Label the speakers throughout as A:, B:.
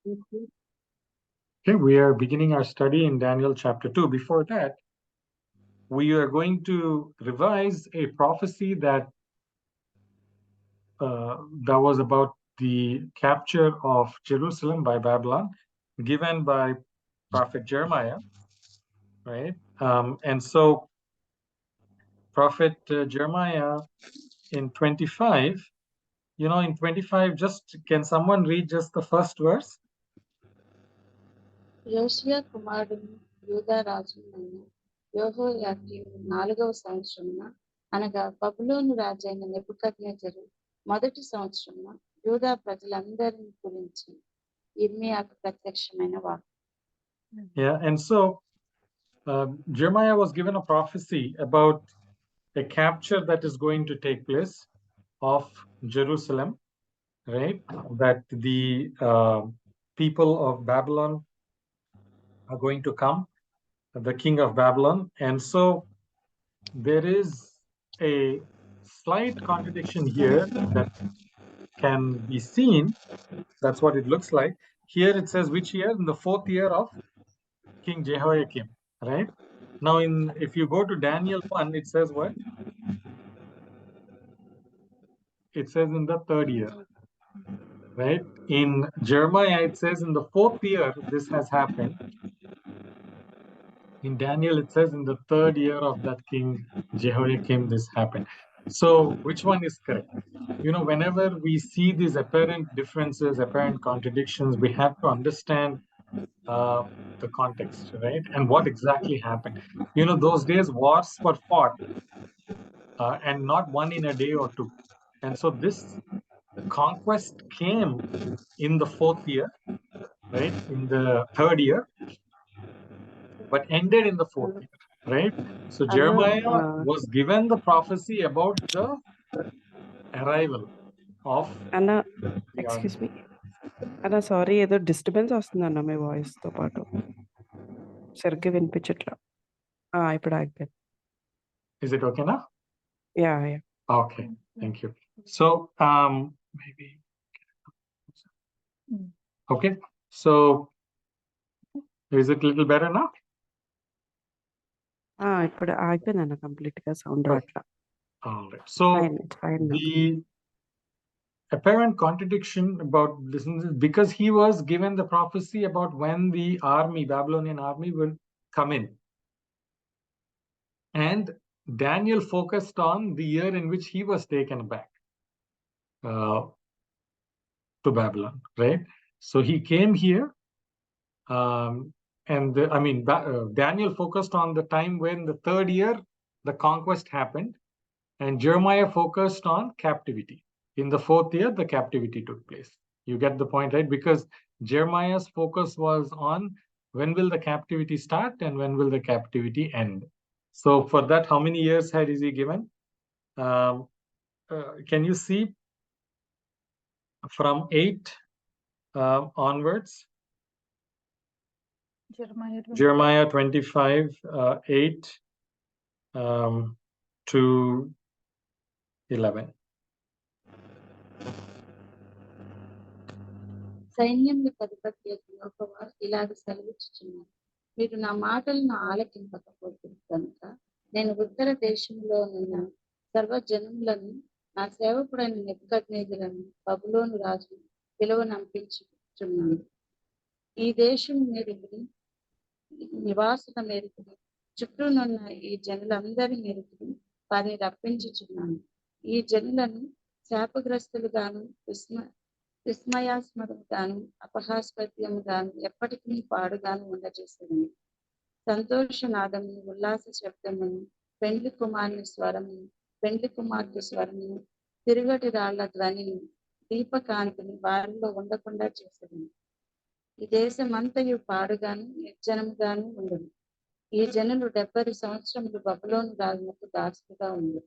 A: Okay, we are beginning our study in Daniel chapter 2. Before that, we are going to revise a prophecy that was about the capture of Jerusalem by Babylon, given by Prophet Jeremiah, right? And so Prophet Jeremiah in 25, in 25, can someone read just the first verse?
B: యోషియా కుమారుడును యూదా రాజునైన యెహోయాకీము 4వ సంవత్సరమున అనగా బబులోను రాజైన నెబుకద్నెజరు మొదటి సంవత్సరమున యూదా ప్రజలందరిని గురించి యిర్మీయాకు ప్రత్యక్షమైన వాక్కు.
A: Yeah, and so Jeremiah was given a prophecy about a capture that is going to take place of Jerusalem, right? That the people of Babylon are going to come, the king of Babylon. And so there is a slight contradiction here that can be seen. That's what it looks like. Here it says which year? In the 4th year of King Jehoiakim, right? Now, if you go to Daniel 1, it says what? It says in the 3rd year, right? In Jeremiah, it says in the 4th year this has happened. In Daniel, it says in the 3rd year of that King Jehoiakim this happened. So which one is correct? Whenever we see these apparent differences, apparent contradictions, we have to understand the context, right? And what exactly happened. Those days wars were fought and not one in a day or two. And so this conquest came in the 4th year, right? In the 3rd year, but ended in the 4th year, right? So Jeremiah was given the prophecy about the arrival of
C: అన్న
A: the
C: excuse
A: army.
C: మీ అన్న sorry ఏదో disturbance వస్తుందన్న మీ వాయిస్తో పాటు సరిగ్గా వినిపించట్లా ఇప్పుడు ఆగిపోయింది.
A: Is it okay now?
C: Yeah
A: Okay, thank you. So maybe okay. So is it a little better now?
C: ఇప్పుడు ఆగిపోయింది అన్న కంప్లీట్ గా సౌండ్ రావట్లా.
A: All right. So the apparent contradiction about this is because he was given the prophecy about when the Babylonian army will come in. And Daniel focused on the year in which he was taken back to Babylon, right? So he came here, and Daniel focused on the time when the 3rd year the conquest happened, and Jeremiah focused on captivity. In the 4th year, the captivity took place. You get the point, right? Because Jeremiah's focus was on when will the captivity start and when will the captivity end. So for that, how many years is he given? Can you see from 8 onwards? Jeremiah 25, 8 to 11.
B: సైన్యములకు అధిపతి యెహోవా ఇలాగ సెలవిచ్చుచున్నాడు, మీరు నా మాటలను ఆలకింపకపోతే కనుక నేను ఉత్తర దేశంలోనున్న సర్వజనములను నా సేవకుడైన నెబుకద్నెజరును బబులోను రాజు పిలువనంపించుచున్నాను. ఈ దేశం మీరుకుని నివాసుల మేరకుని చుట్టూనున్న ఈ జనులందరి మేరకుని వారిని రప్పించుచున్నాను. ఈ జనులను శాపగ్రస్తులుగాను విస్మయాస్పదముగాను అపహాస్పద్యముగాను ఎప్పటికీ పాడుగాను ఉండజేసేదని. సంతోషనాదమును, ఉల్లాస శబ్దమును, పెండ్లి కుమారుని స్వరమును, పెండ్లి కుమార్తె స్వరమును, తిరుగటి రాళ్ల ధ్వనిని, దీపకాంతిని వారిలో ఉండకుండా చేసేదని. ఈ దేశమంతయు పాడుగాను నిర్జనముగాను ఉండదు. ఈ జనులు 70 సంవత్సరములు బబులోను రాజునకు దాసులుగా ఉండదు.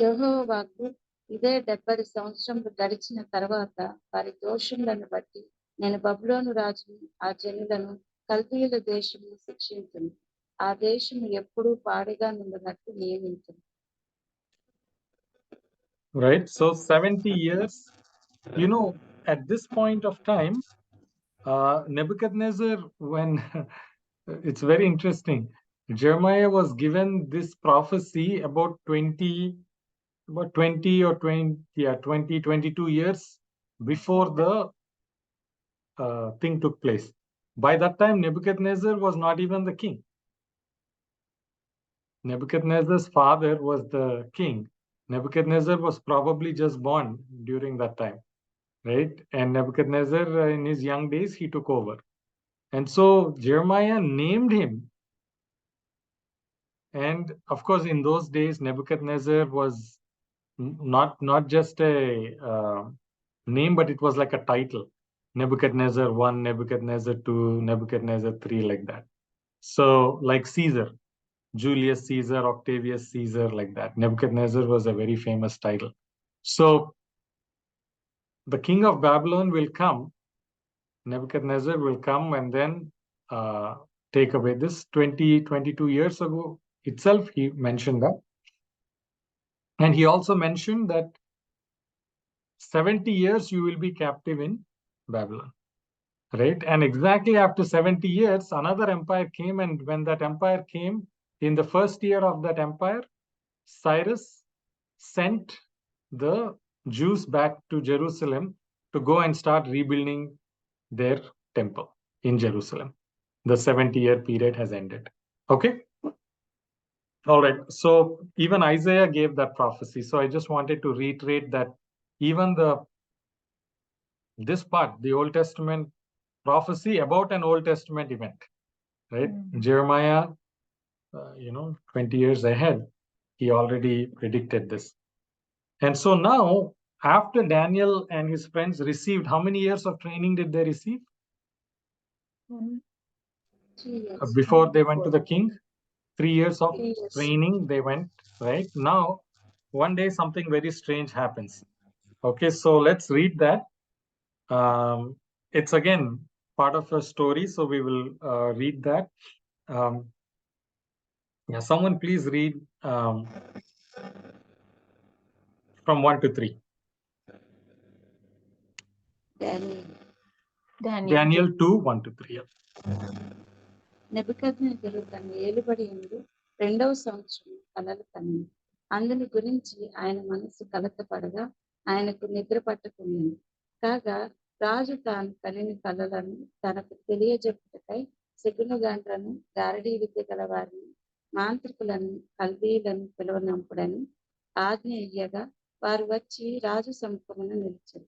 B: యెహోవాకు ఇదే 70 సంవత్సరములు గడిచిన తర్వాత వారి దోషములను బట్టి నేను బబులోను రాజును ఆ జనులను కల్దీయుల దేశమును శిక్షించును. ఆ దేశము ఎప్పుడూ పాడుగా నుండినట్టు నియమించును.
A: Right. So 70 years, at this point of time, Nebuchadnezzar, when it's very interesting, Jeremiah was given this prophecy about 20 or 22 years before the thing took place. By that time, Nebuchadnezzar was not even the king. Nebuchadnezzar's father was the king. Nebuchadnezzar was probably just born during that time, right? And Nebuchadnezzar, in his young days, he took over. And so Jeremiah named him. And of course, in those days, Nebuchadnezzar was not just a name, but it was like a title. Nebuchadnezzar 1, Nebuchadnezzar 2, Nebuchadnezzar 3, like that. So like Caesar, Julius Caesar, Octavius Caesar, like that. Nebuchadnezzar was a very famous title. So the king of Babylon will come, Nebuchadnezzar will come and then take away this 22 years ago itself, he mentioned that. And he also mentioned that 70 years you will be captive in Babylon, right? And exactly after 70 years, another empire came. And when that empire came, in the first year of that empire, Cyrus sent the Jews back to Jerusalem to go and start rebuilding their temple in Jerusalem. The 70-year period has ended. Okay? All right. So even Isaiah gave that prophecy. So I just wanted to reiterate that even this part, the Old Testament prophecy about an Old Testament event, right? Jeremiah, 20 years ahead, he already predicted this. And so now, after Daniel and his friends received, how many years of training did they receive?
B: 3 years.
A: Before they went to the king? 3 years of
B: 3 years.
A: training they went, right? Now, one day something very strange happens. Okay, so let's read that. It's again part of a story, so we will read that. Yeah, someone please read from 1 to 3.
B: Daniel.
A: Daniel 2, 1 to 3. Yeah.
B: నెబుకద్నెజరు తన ఏలుబడి యందు 2వ సంవత్సరం కలలు కని అందుని గురించి ఆయన మనసు కలతపడగా ఆయనకు నిద్ర పట్టుకునేది. కాగా రాజు తాను కనిన కలలను తనకు తెలియజెప్పుటకై శకునగాండ్రను, గారడీ విద్య గల వారిని, మాంత్రికులను, కల్దీయులను పిలువనంపుడని ఆజ్ఞ ఇయ్యగా వారు వచ్చి రాజు సముఖమున నిలిచారు.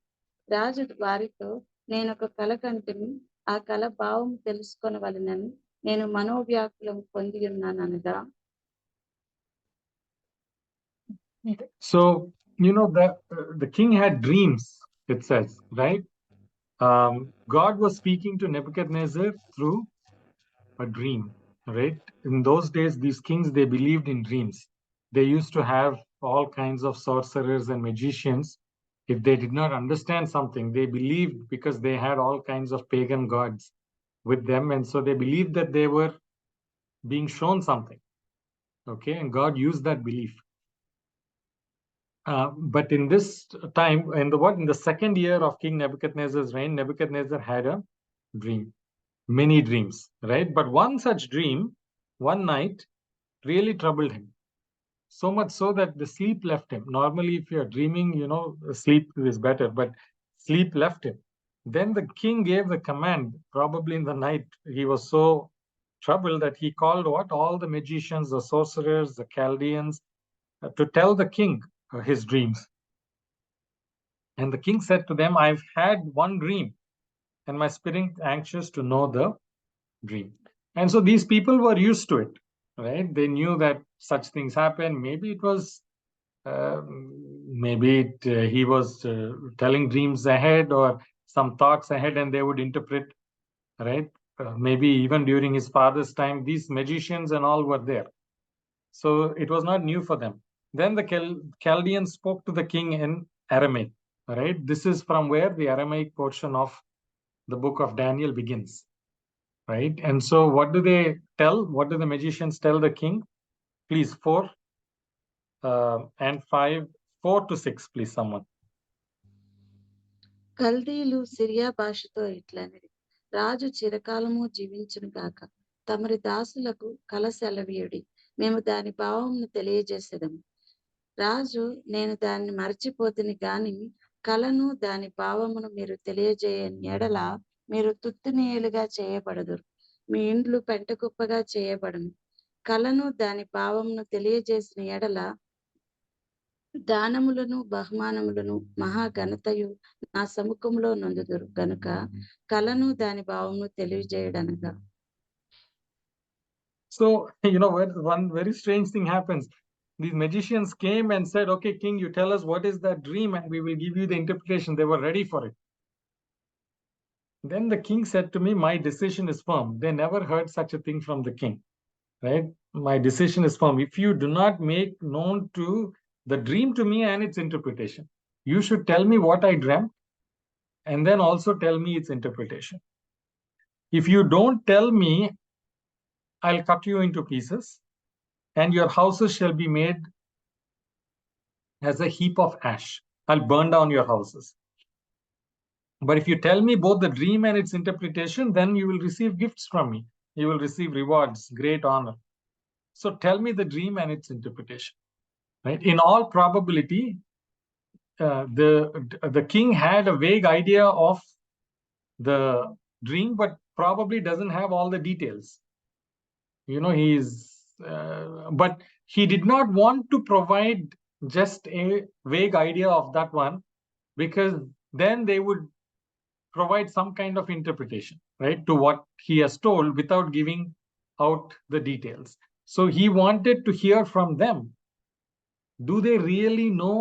B: రాజు వారితో, నేనొక కల కంటిని, ఆ కల భావం తెలుసుకొనవలెనని నేను మనోవ్యాకులం పొంది ఉన్నాననగా.
A: So, the king had dreams, it says, right? God was speaking to Nebuchadnezzar through a dream, right? In those days, these kings, they believed in dreams. They used to have all kinds of sorcerers and magicians. If they did not understand something, they believed, because they had all kinds of pagan gods with them. And so they believed that they were being shown something. Okay, and God used that belief. But in this time, in the second year of King Nebuchadnezzar's reign, Nebuchadnezzar had a dream, many dreams, right? But one such dream, one night, really troubled him. So much so that the sleep left him. Normally, if you're dreaming, sleep is better, but sleep left him. Then the king gave the command, probably in the night, he was so troubled that he called all the magicians, the sorcerers, the Chaldeans, to tell the king his dreams. And the king said to them, I've had one dream, and my spirit anxious to know the dream. And so these people were used to it, right? They knew that such things happen. Maybe it was, he was telling dreams ahead, or some thoughts ahead, and they would interpret, right? Maybe even during his father's time, these magicians and all were there. So it was not new for them. Then the Chaldeans spoke to the king in Aramaic, right? This is from where the Aramaic portion of the book of Daniel begins, right? And so what do they tell? What do the magicians tell the king? Please, 4 and 5, 4 to 6, please, someone.
B: కల్దీలు Syria భాషతో ఇట్లనిది, రాజు చిరకాలము జీవించును గాక, తమరి దాసులకు కల సెలవీయుడి, మేము దాని భావమును తెలియజేసేదము. రాజు, నేను దాన్ని మరచిపోతుని గాని కలను దాని భావమును మీరు తెలియజేయని ఎడల మీరు తుత్తునీయులుగా చేయబడదురు, మీ ఇండ్లు పెంటకుప్పగా చేయబడును. కలను దాని భావమును తెలియజేసిన ఎడల దానములను బహుమానములను మహాఘనతయు నా సముఖంలో నొందుదురు గనుక కలను దాని భావమును తెలియజేయడనగా.
A: So, one very strange thing happens. These magicians came and said, okay, king, you tell us what is that dream and we will give you the interpretation. They were ready for it. Then the king said to me, my decision is firm. They never heard such a thing from the king, right? My decision is firm. If you do not make known to the dream to me and its interpretation, you should tell me what I dreamt and then also tell me its interpretation. If you don't tell me, I'll cut you into pieces and your houses shall be made as a heap of ash. I'll burn down your houses. But if you tell me both the dream and its interpretation, then you will receive gifts from me. You will receive rewards, great honor. So tell me the dream and its interpretation. Right? In all probability, the king had a vague idea of the dream, but probably doesn't have all the details. But he did not want to provide just a vague idea of that one, because then they would provide some kind of interpretation, right, to what he has told without giving out the details. So he wanted to hear from them. Do they really know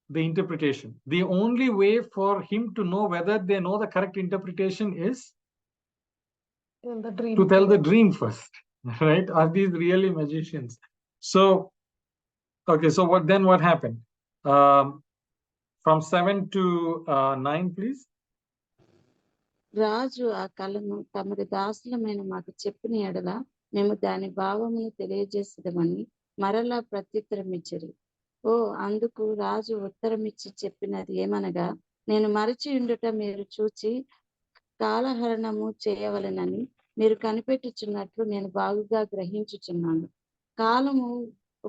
A: the interpretation? The only way for him to know whether they know the correct interpretation is to tell the dream first, right? Are these really magicians? So, okay, so what happened? From 7 to 9, please.
B: రాజు ఆ కలను తమరి దాసులమైన మాకు చెప్పిన ఎడల మేము దాని భావమును తెలియజేసేదమని మరలా ప్రత్యుత్తరం ఇచ్చిరి. ఓ, అందుకు రాజు ఉత్తరమిచ్చి చెప్పినది ఏమనగా, నేను మరచి ఉండుట మీరు చూచి కాలహరణము చేయవలెనని మీరు కనిపెట్టుచున్నట్లు నేను బాగుగా గ్రహించుచున్నాను. కాలము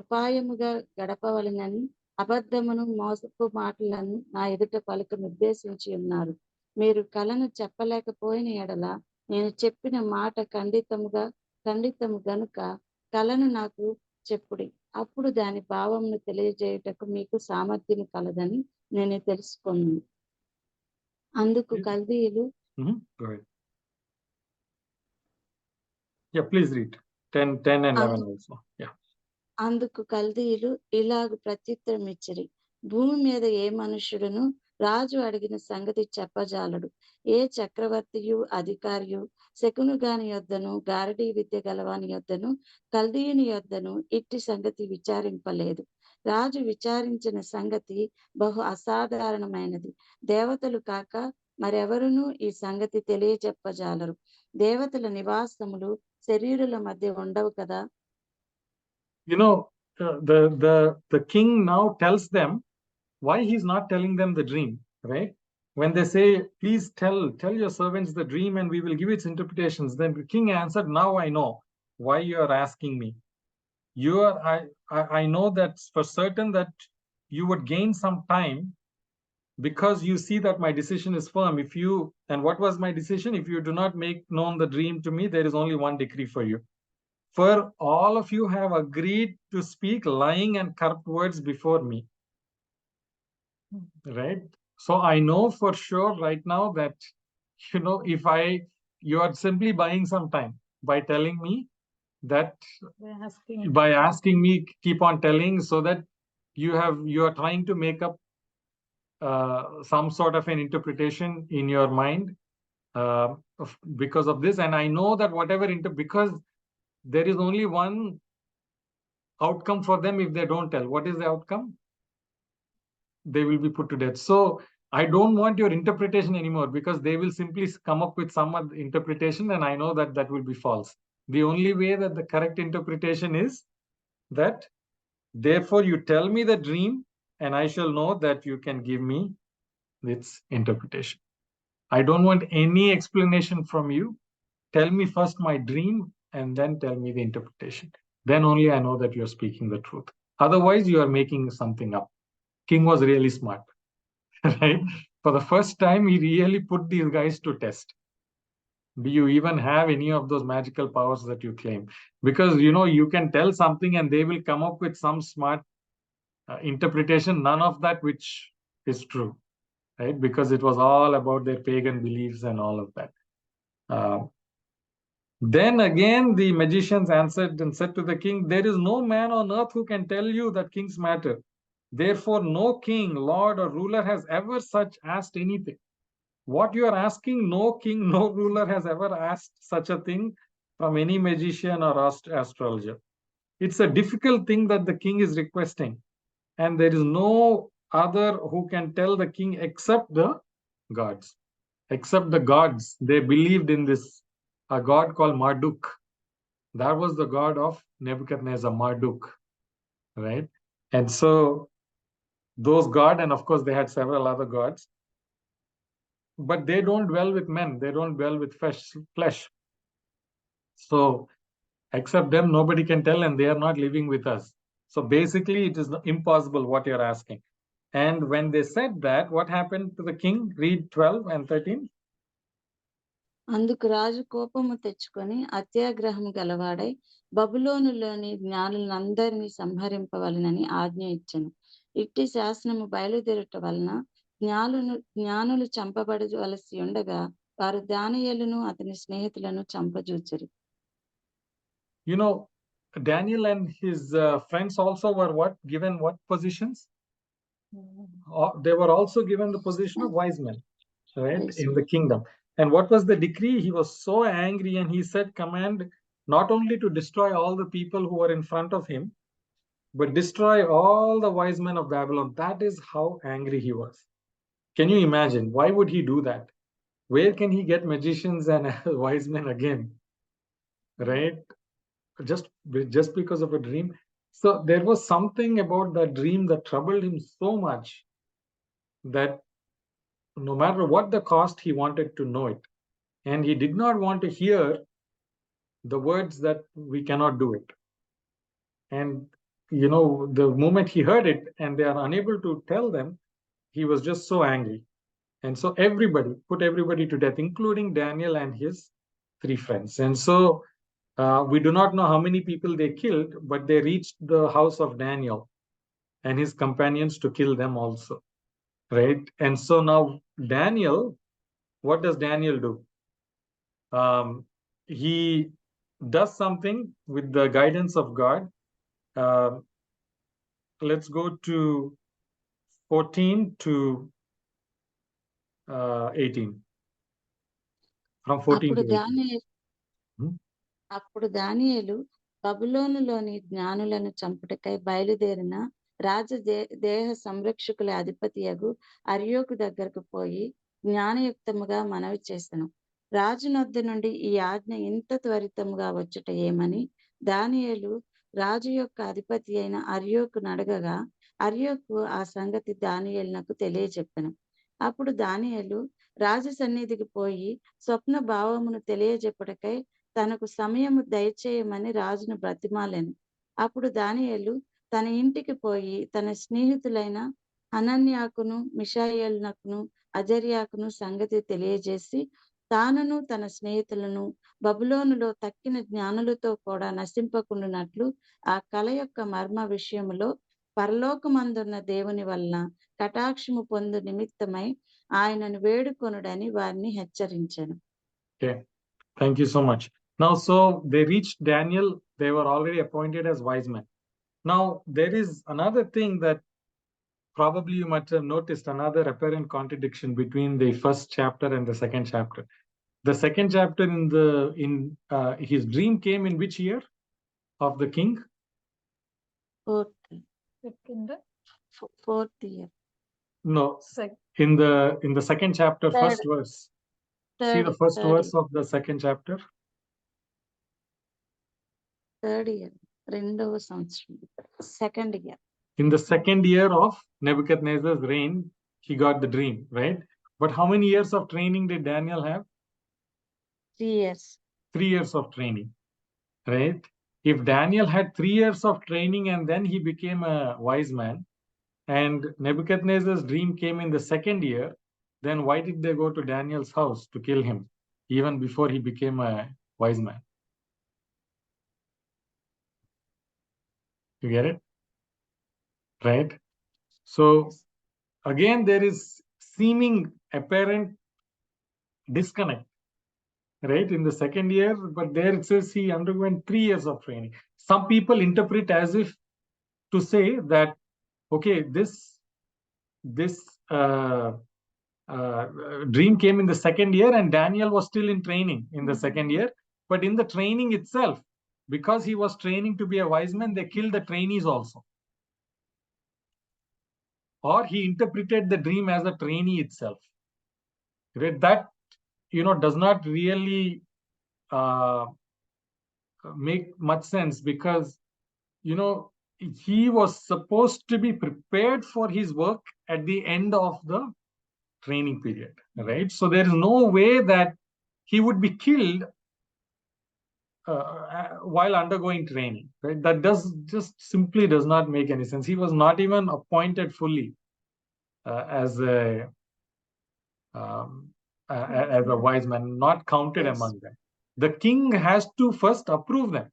B: ఉపాయముగా గడపవలెనని అబద్ధమును మోసపు మాటలను నా ఎదుట పలుక నిర్దేశించి ఉన్నారు. మీరు కలను చెప్పలేకపోయిన ఎడల నేను చెప్పిన మాట ఖండితము గనుక కలను నాకు చెప్పుడి, అప్పుడు దాని భావమును తెలియజేయుటకు మీకు సామర్థ్యం కలదని నేను తెలుసుకున్నాను. అందుకు కల్దీయులు
A: Go ahead. Yeah, please read 10 and 11 also. Yeah.
B: అందుకు కల్దీయులు ఇలాగు ప్రత్యుత్తరం ఇచ్చిరి, భూమి మీద ఏ మనుష్యుడును రాజు అడిగిన సంగతి చెప్పజాలడు. ఏ చక్రవర్తియు అధికారియు శకునుగాని యొద్దను గారడీ విద్య గలవాని యొద్దను కల్దీయుని యొద్దను ఇట్టి సంగతి విచారింపలేదు. రాజు విచారించిన సంగతి బహు అసాధారణమైనది. దేవతలు కాక మరెవరునూ ఈ సంగతి తెలియజెప్పజాలరు. దేవతల నివాసములు శరీరుల మధ్య ఉండవు కదా.
A: The king now tells them why he's not telling them the dream, right? When they say, please tell your servants the dream and we will give its interpretations, then the king answered, now I know why you are asking me. I know that for certain that you would gain some time, because you see that my decision is firm. And what was my decision? If you do not make known the dream to me, there is only one decree for you. For all of you have agreed to speak lying and corrupt words before me. Right? So I know for sure right now that, you are simply buying some time by telling me that, by asking me, keep on telling, so that you are trying to make up some sort of an interpretation in your mind because of this. And I know that because there is only one outcome for them if they don't tell. What is the outcome? They will be put to death. So I don't want your interpretation anymore, because they will simply come up with some interpretation, and I know that that will be false. The only way that the correct interpretation is that, therefore you tell me the dream and I shall know that you can give me its interpretation. I don't want any explanation from you. Tell me first my dream and then tell me the interpretation. Then only I know that you're speaking the truth. Otherwise, you are making something up. King was really smart, right? For the first time, he really put these guys to test. Do you even have any of those magical powers that you claim? Because you can tell something and they will come up with some smart interpretation, none of that which is true, right? Because it was all about their pagan beliefs and all of that. Then again, the magicians answered and said to the king, "There is no man on earth who can tell you that king's matter. Therefore, no king, lord, or ruler has ever such asked anything." What you are asking, no king, no ruler has ever asked such a thing from any magician or astrologer. It's a difficult thing that the king is requesting. And there is no other who can tell the king except the gods. Except the gods. They believed in this, a god called Marduk. That was the god of Nebuchadnezzar, Marduk, right? And so those gods, and of course they had several other gods, but they don't dwell with men. They don't dwell with flesh. So except them, nobody can tell, and they are not living with us. So basically, it is impossible what you're asking. And when they said that, what happened to the king? Read 12 and 13.
B: అందుకు రాజు కోపము తెచ్చుకొని అత్యాగ్రహము గలవాడై బబులోనులోని జ్ఞానులందరినీ సంహరింపవలనని ఆజ్ఞ ఇచ్చెను. ఇట్టి శాసనము బయలుదేరుట వలన జ్ఞానులు చంపబడవలసి ఉండగా వారు దానియేలును అతని స్నేహితులను చంపజూచిరి.
A: Daniel and his friends also were given what positions? They were also given the position of wise men, right, in the kingdom. And what was the decree? He was so angry and he said, command not only to destroy all the people who were in front of him, but destroy all the wise men of Babylon. That is how angry he was. Can you imagine? Why would he do that? Where can he get magicians and wise men again? Right? Just because of a dream. So there was something about that dream that troubled him so much that no matter what the cost, he wanted to know it. And he did not want to hear the words that we cannot do it. And, the moment he heard it and they are unable to tell them, he was just so angry. And so put everybody to death, including Daniel and his 3 friends. And so we do not know how many people they killed, but they reached the house of Daniel and his companions to kill them also. Right? And so now Daniel, what does Daniel do? He does something with the guidance of God. Let's go to 14 to 18. From 14 to 18.
B: అప్పుడు దానియేలు బబులోనులోని జ్ఞానులను చంపుటకై బయలుదేరిన రాజ దేహ సంరక్షకుల అధిపతియగు అర్యోకు దగ్గరకు పోయి జ్ఞానయుక్తముగా మనవి చేసెను. రాజునొద్ద నుండి ఈ ఆజ్ఞ ఇంత త్వరితముగా వచ్చుట ఏమని దానియేలు రాజు యొక్క అధిపతి అయిన అర్యోకు నడగగా అర్యోకు ఆ సంగతి దానియేలునకు తెలియజెప్పెను. అప్పుడు దానియేలు రాజు సన్నిధికి పోయి స్వప్న భావమును తెలియజెప్పుటకై తనకు సమయము దయచేయమని రాజును బ్రతిమాలెను. అప్పుడు దానియేలు తన ఇంటికి పోయి తన స్నేహితులైన హనన్యాకును మిషాయేలునకును అజర్యాకును సంగతి తెలియజేసి తానును తన స్నేహితులను బబులోనులో తక్కిన జ్ఞానులతో కూడా నశింపకుండునట్లు ఆ కల యొక్క మర్మ విషయములో పరలోకమందున్న దేవుని వలన కటాక్షము పొందు నిమిత్తమై ఆయనను వేడుకొనుడని వారిని హెచ్చరించెను.
A: Thank you so much. Now, so they reached Daniel. They were already appointed as wise men. Now, there is another thing that probably you might have noticed, another apparent contradiction between the first chapter and the second chapter. The second chapter in his dream came in which year of the king?
B: Fourth year.
A: No, in the second chapter, first verse. See the first verse of the second chapter.
B: Third year. రెండవ సంవత్సరం. Second year.
A: In the second year of Nebuchadnezzar's reign, he got the dream, right? But how many years of training did Daniel have?
B: 3 years.
A: 3 years of training, right? If Daniel had 3 years of training and then he became a wise man, and Nebuchadnezzar's dream came in the second year, then why did they go to Daniel's house to kill him even before he became a wise man? You get it? Right? So again, there is seeming apparent disconnect, right? In the second year, but there it says he underwent 3 years of training. Some people interpret as if to say that, okay, this dream came in the second year and Daniel was still in training in the second year. But in the training itself, because he was training to be a wise man, they killed the trainees also. Or he interpreted the dream as a trainee itself. Right? That, does not really make much sense, because, he was supposed to be prepared for his work at the end of the training period, right? So there is no way that he would be killed while undergoing training, right? That just simply does not make any sense. He was not even appointed fully as a wise man, not counted among them. The king has to first approve them,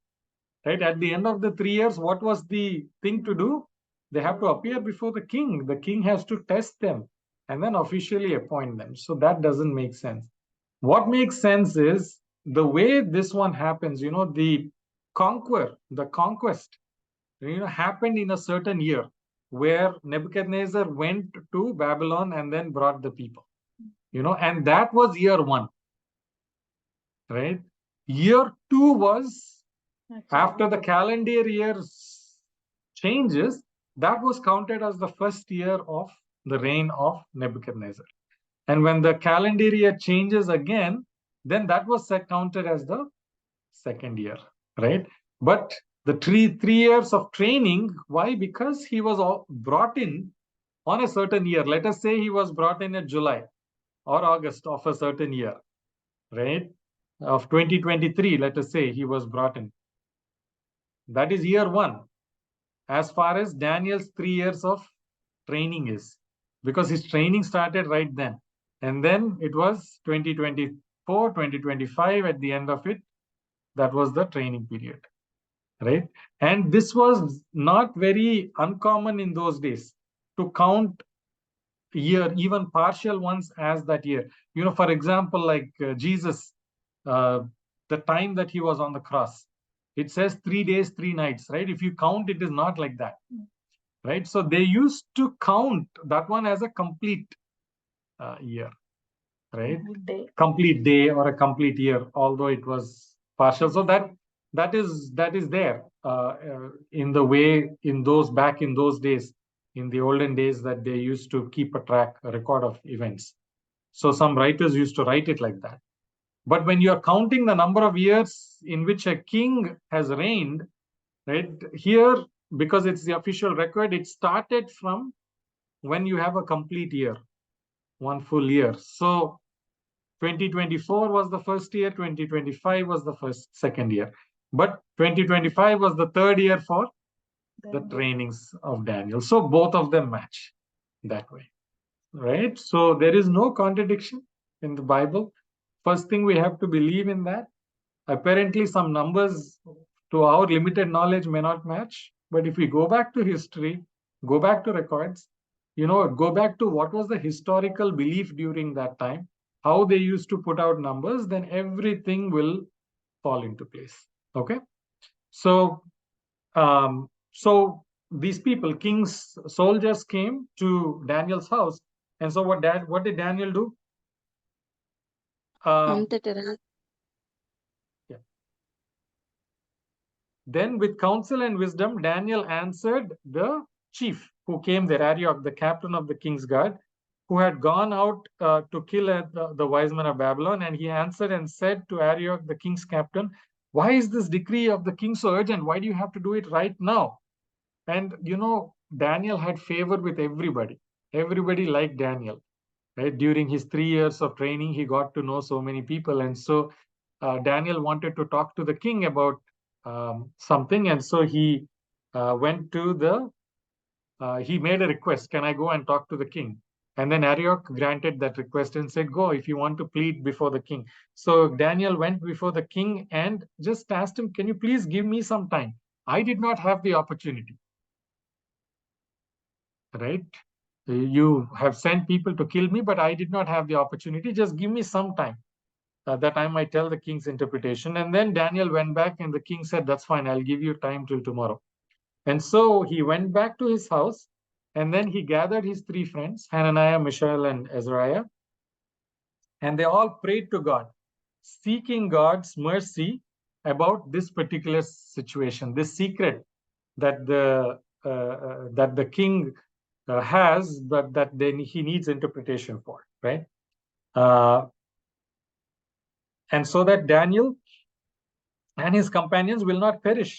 A: right? At the end of the 3 years, what was the thing to do? They have to appear before the king. The king has to test them and then officially appoint them. So that doesn't make sense. What makes sense is the way this one happens, the conquest, happened in a certain year where Nebuchadnezzar went to Babylon and then brought the people, and that was year 1, right? Year 2 was after the calendar year changes, that was counted as the first year of the reign of Nebuchadnezzar. And when the calendar year changes again, then that was counted as the second year, right? But the three years of training, why? Because he was brought in on a certain year. Let us say he was brought in July or August of a certain year, right? Of 2023, let us say he was brought in. That is year 1, as far as Daniel's 3 years of training is, because his training started right then. And then it was 2024, 2025 at the end of it. That was the training period, right? And this was not very uncommon in those days to count year, even partial ones, as that year. For example, like Jesus, the time that he was on the cross, it says 3 days, 3 nights, right? If you count, it is not like that, right? So they used to count that one as a complete year, right? Complete day or a complete year, although it was partial. So that is there in the way in those days, in the olden days, that they used to keep a record of events. So some writers used to write it like that. But when you are counting the number of years in which a king has reigned, right, here, because it's the official record, it started from when you have a complete year, one full year. So 2024 was the first year, 2025 was the second year. But 2025 was the third year for the trainings of Daniel. So both of them match that way, right? So there is no contradiction in the Bible. First thing, we have to believe in that. Apparently, some numbers to our limited knowledge may not match. But if we go back to history, go back to records, go back to what was the historical belief during that time, how they used to put out numbers, then everything will fall into place. Okay? So these people, kings, soldiers, came to Daniel's house. And so what did Daniel do? Then with counsel and wisdom, Daniel answered the chief who came there, Arioch, the captain of the king's guard, who had gone out to kill the wise men of Babylon. And he answered and said to Arioch, the king's captain, why is this decree of the king so urgent? Why do you have to do it right now? And, Daniel had favor with everybody. Everybody liked Daniel. Right? During his 3 years of training, he got to know so many people. And so Daniel wanted to talk to the king about something. And so he went to he made a request. Can I go and talk to the king? And then Arioch granted that request and said, go if you want to plead before the king. So Daniel went before the king and just asked him, can you please give me some time? I did not have the opportunity. Right? You have sent people to kill me, but I did not have the opportunity. Just give me some time that I might tell the king's interpretation. And then Daniel went back and the king said, that's fine, I'll give you time till tomorrow. And so he went back to his house and then he gathered his 3 friends, Hananiah, Mishael, and Azariah. And they all prayed to God, seeking God's mercy about this particular situation, this secret that the king has, but that then he needs interpretation for, right? And so that Daniel and his companions will not perish.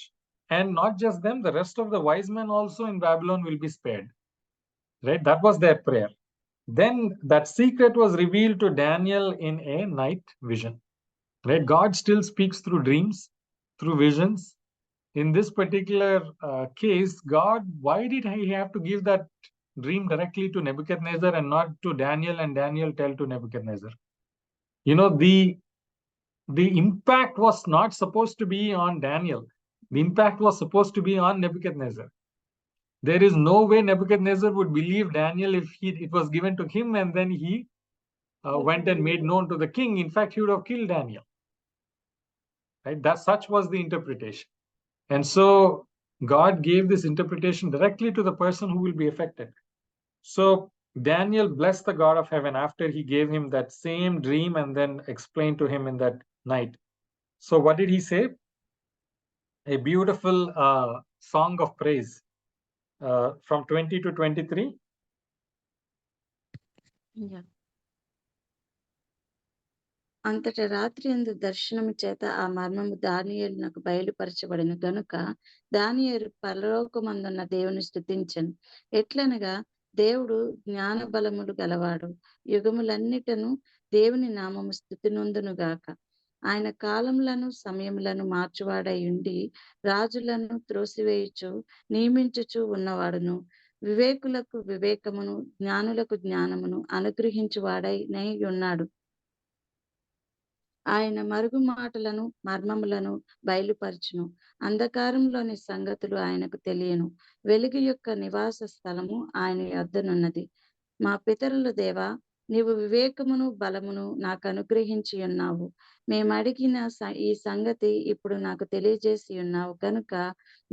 A: And not just them, the rest of the wise men also in Babylon will be spared. Right? That was their prayer. Then that secret was revealed to Daniel in a night vision. Right? God still speaks through dreams, through visions. In this particular case, God, why did he have to give that dream directly to Nebuchadnezzar and not to Daniel, and Daniel tell to Nebuchadnezzar? You know, the impact was not supposed to be on Daniel. The impact was supposed to be on Nebuchadnezzar. There is no way Nebuchadnezzar would believe Daniel if it was given to him and then he went and made known to the king. In fact, he would have killed Daniel. Right? That such was the interpretation. And so God gave this interpretation directly to the person who will be affected. So Daniel blessed the God of heaven after he gave him that same dream and then explained to him in that night. So what did he say? A beautiful song of praise from 20 to 23.
B: Yeah. అంతట రాత్రి యందు దర్శనము చేత ఆ మర్మము దానియేలునకు బయలుపరచబడిన గనుక దానియేలు పరలోకమందున్న దేవుని స్తుతించెను. ఎట్లనగా దేవుడు జ్ఞాన బలములు గలవాడు, యుగములన్నిటను దేవుని నామము స్తుతి నొందునుగాక. ఆయన కాలములను సమయములను మార్చువాడై ఉండి రాజులను త్రోసివేయుచు నియమించుచు ఉన్నవాడును, వివేకులకు వివేకమును జ్ఞానులకు జ్ఞానమును అనుగ్రహించువాడై ఉన్నాడు. ఆయన మరుగు మాటలను మర్మములను బయలుపరచును. అంధకారంలోని సంగతులు ఆయనకు తెలియను. వెలుగు యొక్క నివాస స్థలము ఆయన యొద్దనున్నది. మా పితరుల దేవా, నీవు వివేకమును బలమును నాకు అనుగ్రహించి ఉన్నావు. మేము అడిగిన ఈ సంగతి ఇప్పుడు నాకు తెలియజేసి ఉన్నావు కనుక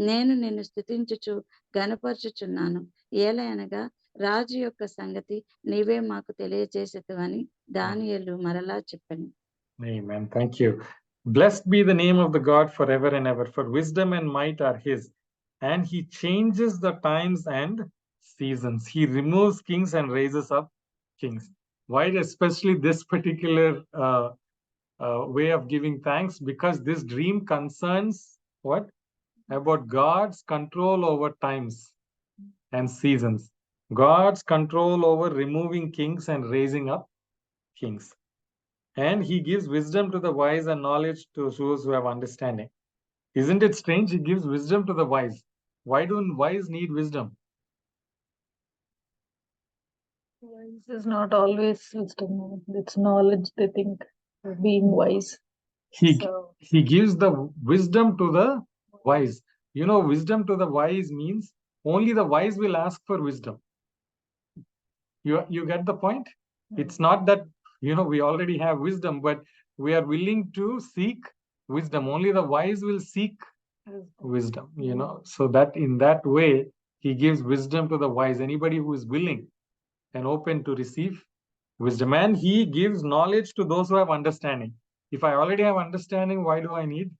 B: నేను నిన్ను స్తుతించుచు గనపరచుచున్నాను. ఏలయనగా రాజు యొక్క సంగతి నీవే మాకు తెలియజేసేదవని దానియేలు మరలా చెప్పెను.
A: Amen. Thank you. Blessed be the name of the God forever and ever, for wisdom and might are his, and he changes the times and seasons. He removes kings and raises up kings. Why especially this particular way of giving thanks? Because this dream concerns what? About God's control over times and seasons. God's control over removing kings and raising up kings. And he gives wisdom to the wise and knowledge to those who have understanding. Isn't it strange? He gives wisdom to the wise. Why don't wise need wisdom?
D: Wise is not always wisdom. It's knowledge, they think, of being wise.
A: He gives the wisdom to the wise. You know, wisdom to the wise means only the wise will ask for wisdom. You get the point? It's not that, you know, we already have wisdom, but we are willing to seek wisdom. Only the wise will seek wisdom, you know. So that in that way, he gives wisdom to the wise. Anybody who is willing and open to receive wisdom. And he gives knowledge to those who have understanding. If I already have understanding, why do I need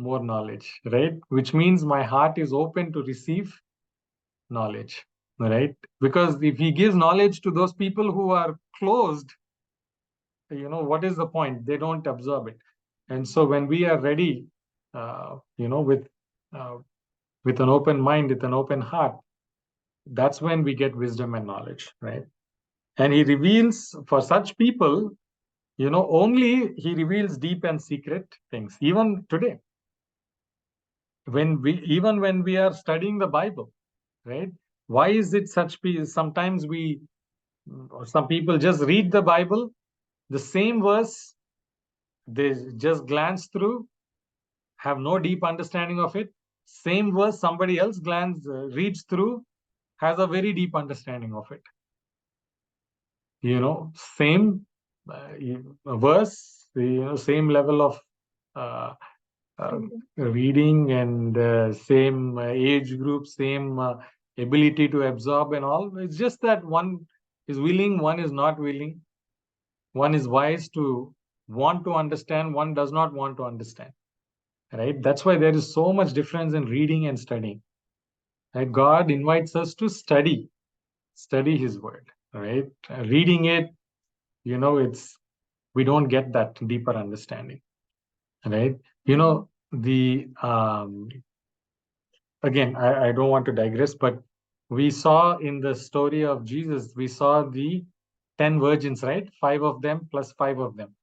A: more knowledge, right? Which means my heart is open to receive knowledge, right? Because if he gives knowledge to those people who are closed, you know, what is the point? They don't absorb it. And so when we are ready, you know, with an open mind, with an open heart, That's when we get wisdom and knowledge, right? And he reveals for such people, only he reveals deep and secret things. Even today, when we are studying the Bible, right? Why is it sometimes some people just read the Bible, the same verse, they just glance through, have no deep understanding of it. Same verse, somebody else reads through, has a very deep understanding of it. Same verse, same level of reading and same age group, same ability to absorb and all. It's just that one is willing, one is not willing. One is wise to want to understand, one does not want to understand. Right? That's why there is so much difference in reading and studying. Right? God invites us to study His word. Right? Reading it, we don't get that deeper understanding. Right? Again, I don't want to digress, but we saw in the story of Jesus, we saw the 10 virgins, right? 5 of them plus 5 of them.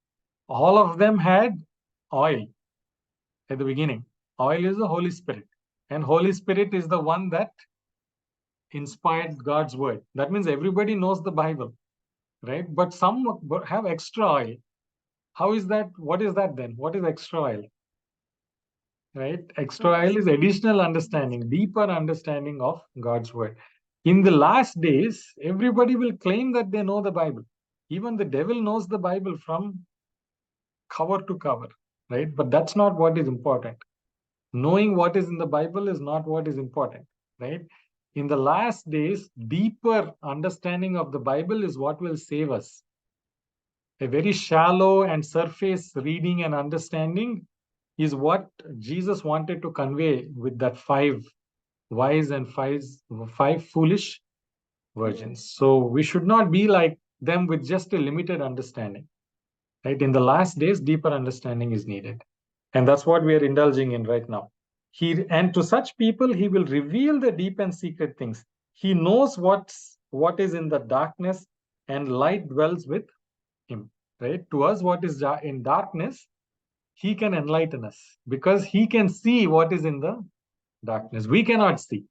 A: All of them had oil at the beginning. Oil is the Holy Spirit. And Holy Spirit is the one that inspired God's word. That means everybody knows the Bible, right? But some have extra oil. How is that? What is that then? What is extra oil? Right? Extra oil is additional understanding, deeper understanding of God's word. In the last days, everybody will claim that they know the Bible. Even the devil knows the Bible from cover to cover, right? But that's not what is important. Knowing what is in the Bible is not what is important, right? In the last days, deeper understanding of the Bible is what will save us. A very shallow and surface reading and understanding is what Jesus wanted to convey with that 5 wise and 5 foolish virgins. So we should not be like them with just a limited understanding. Right? In the last days, deeper understanding is needed. And that's what we are indulging in right now. And to such people, he will reveal the deep and secret things. He knows what is in the darkness, and light dwells with him. Right? To us, what is in darkness, he can enlighten us because he can see what is in the darkness. We cannot see,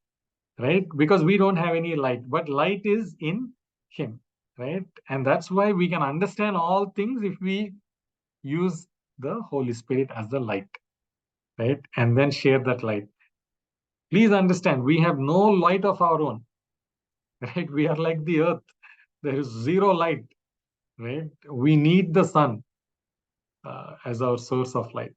A: right? Because we don't have any light, but light is in him, right? And that's why we can understand all things if we use the Holy Spirit as the light, right? And then share that light. Please understand, we have no light of our own, right? We are like the earth. There is zero light, right? We need the sun as our source of light.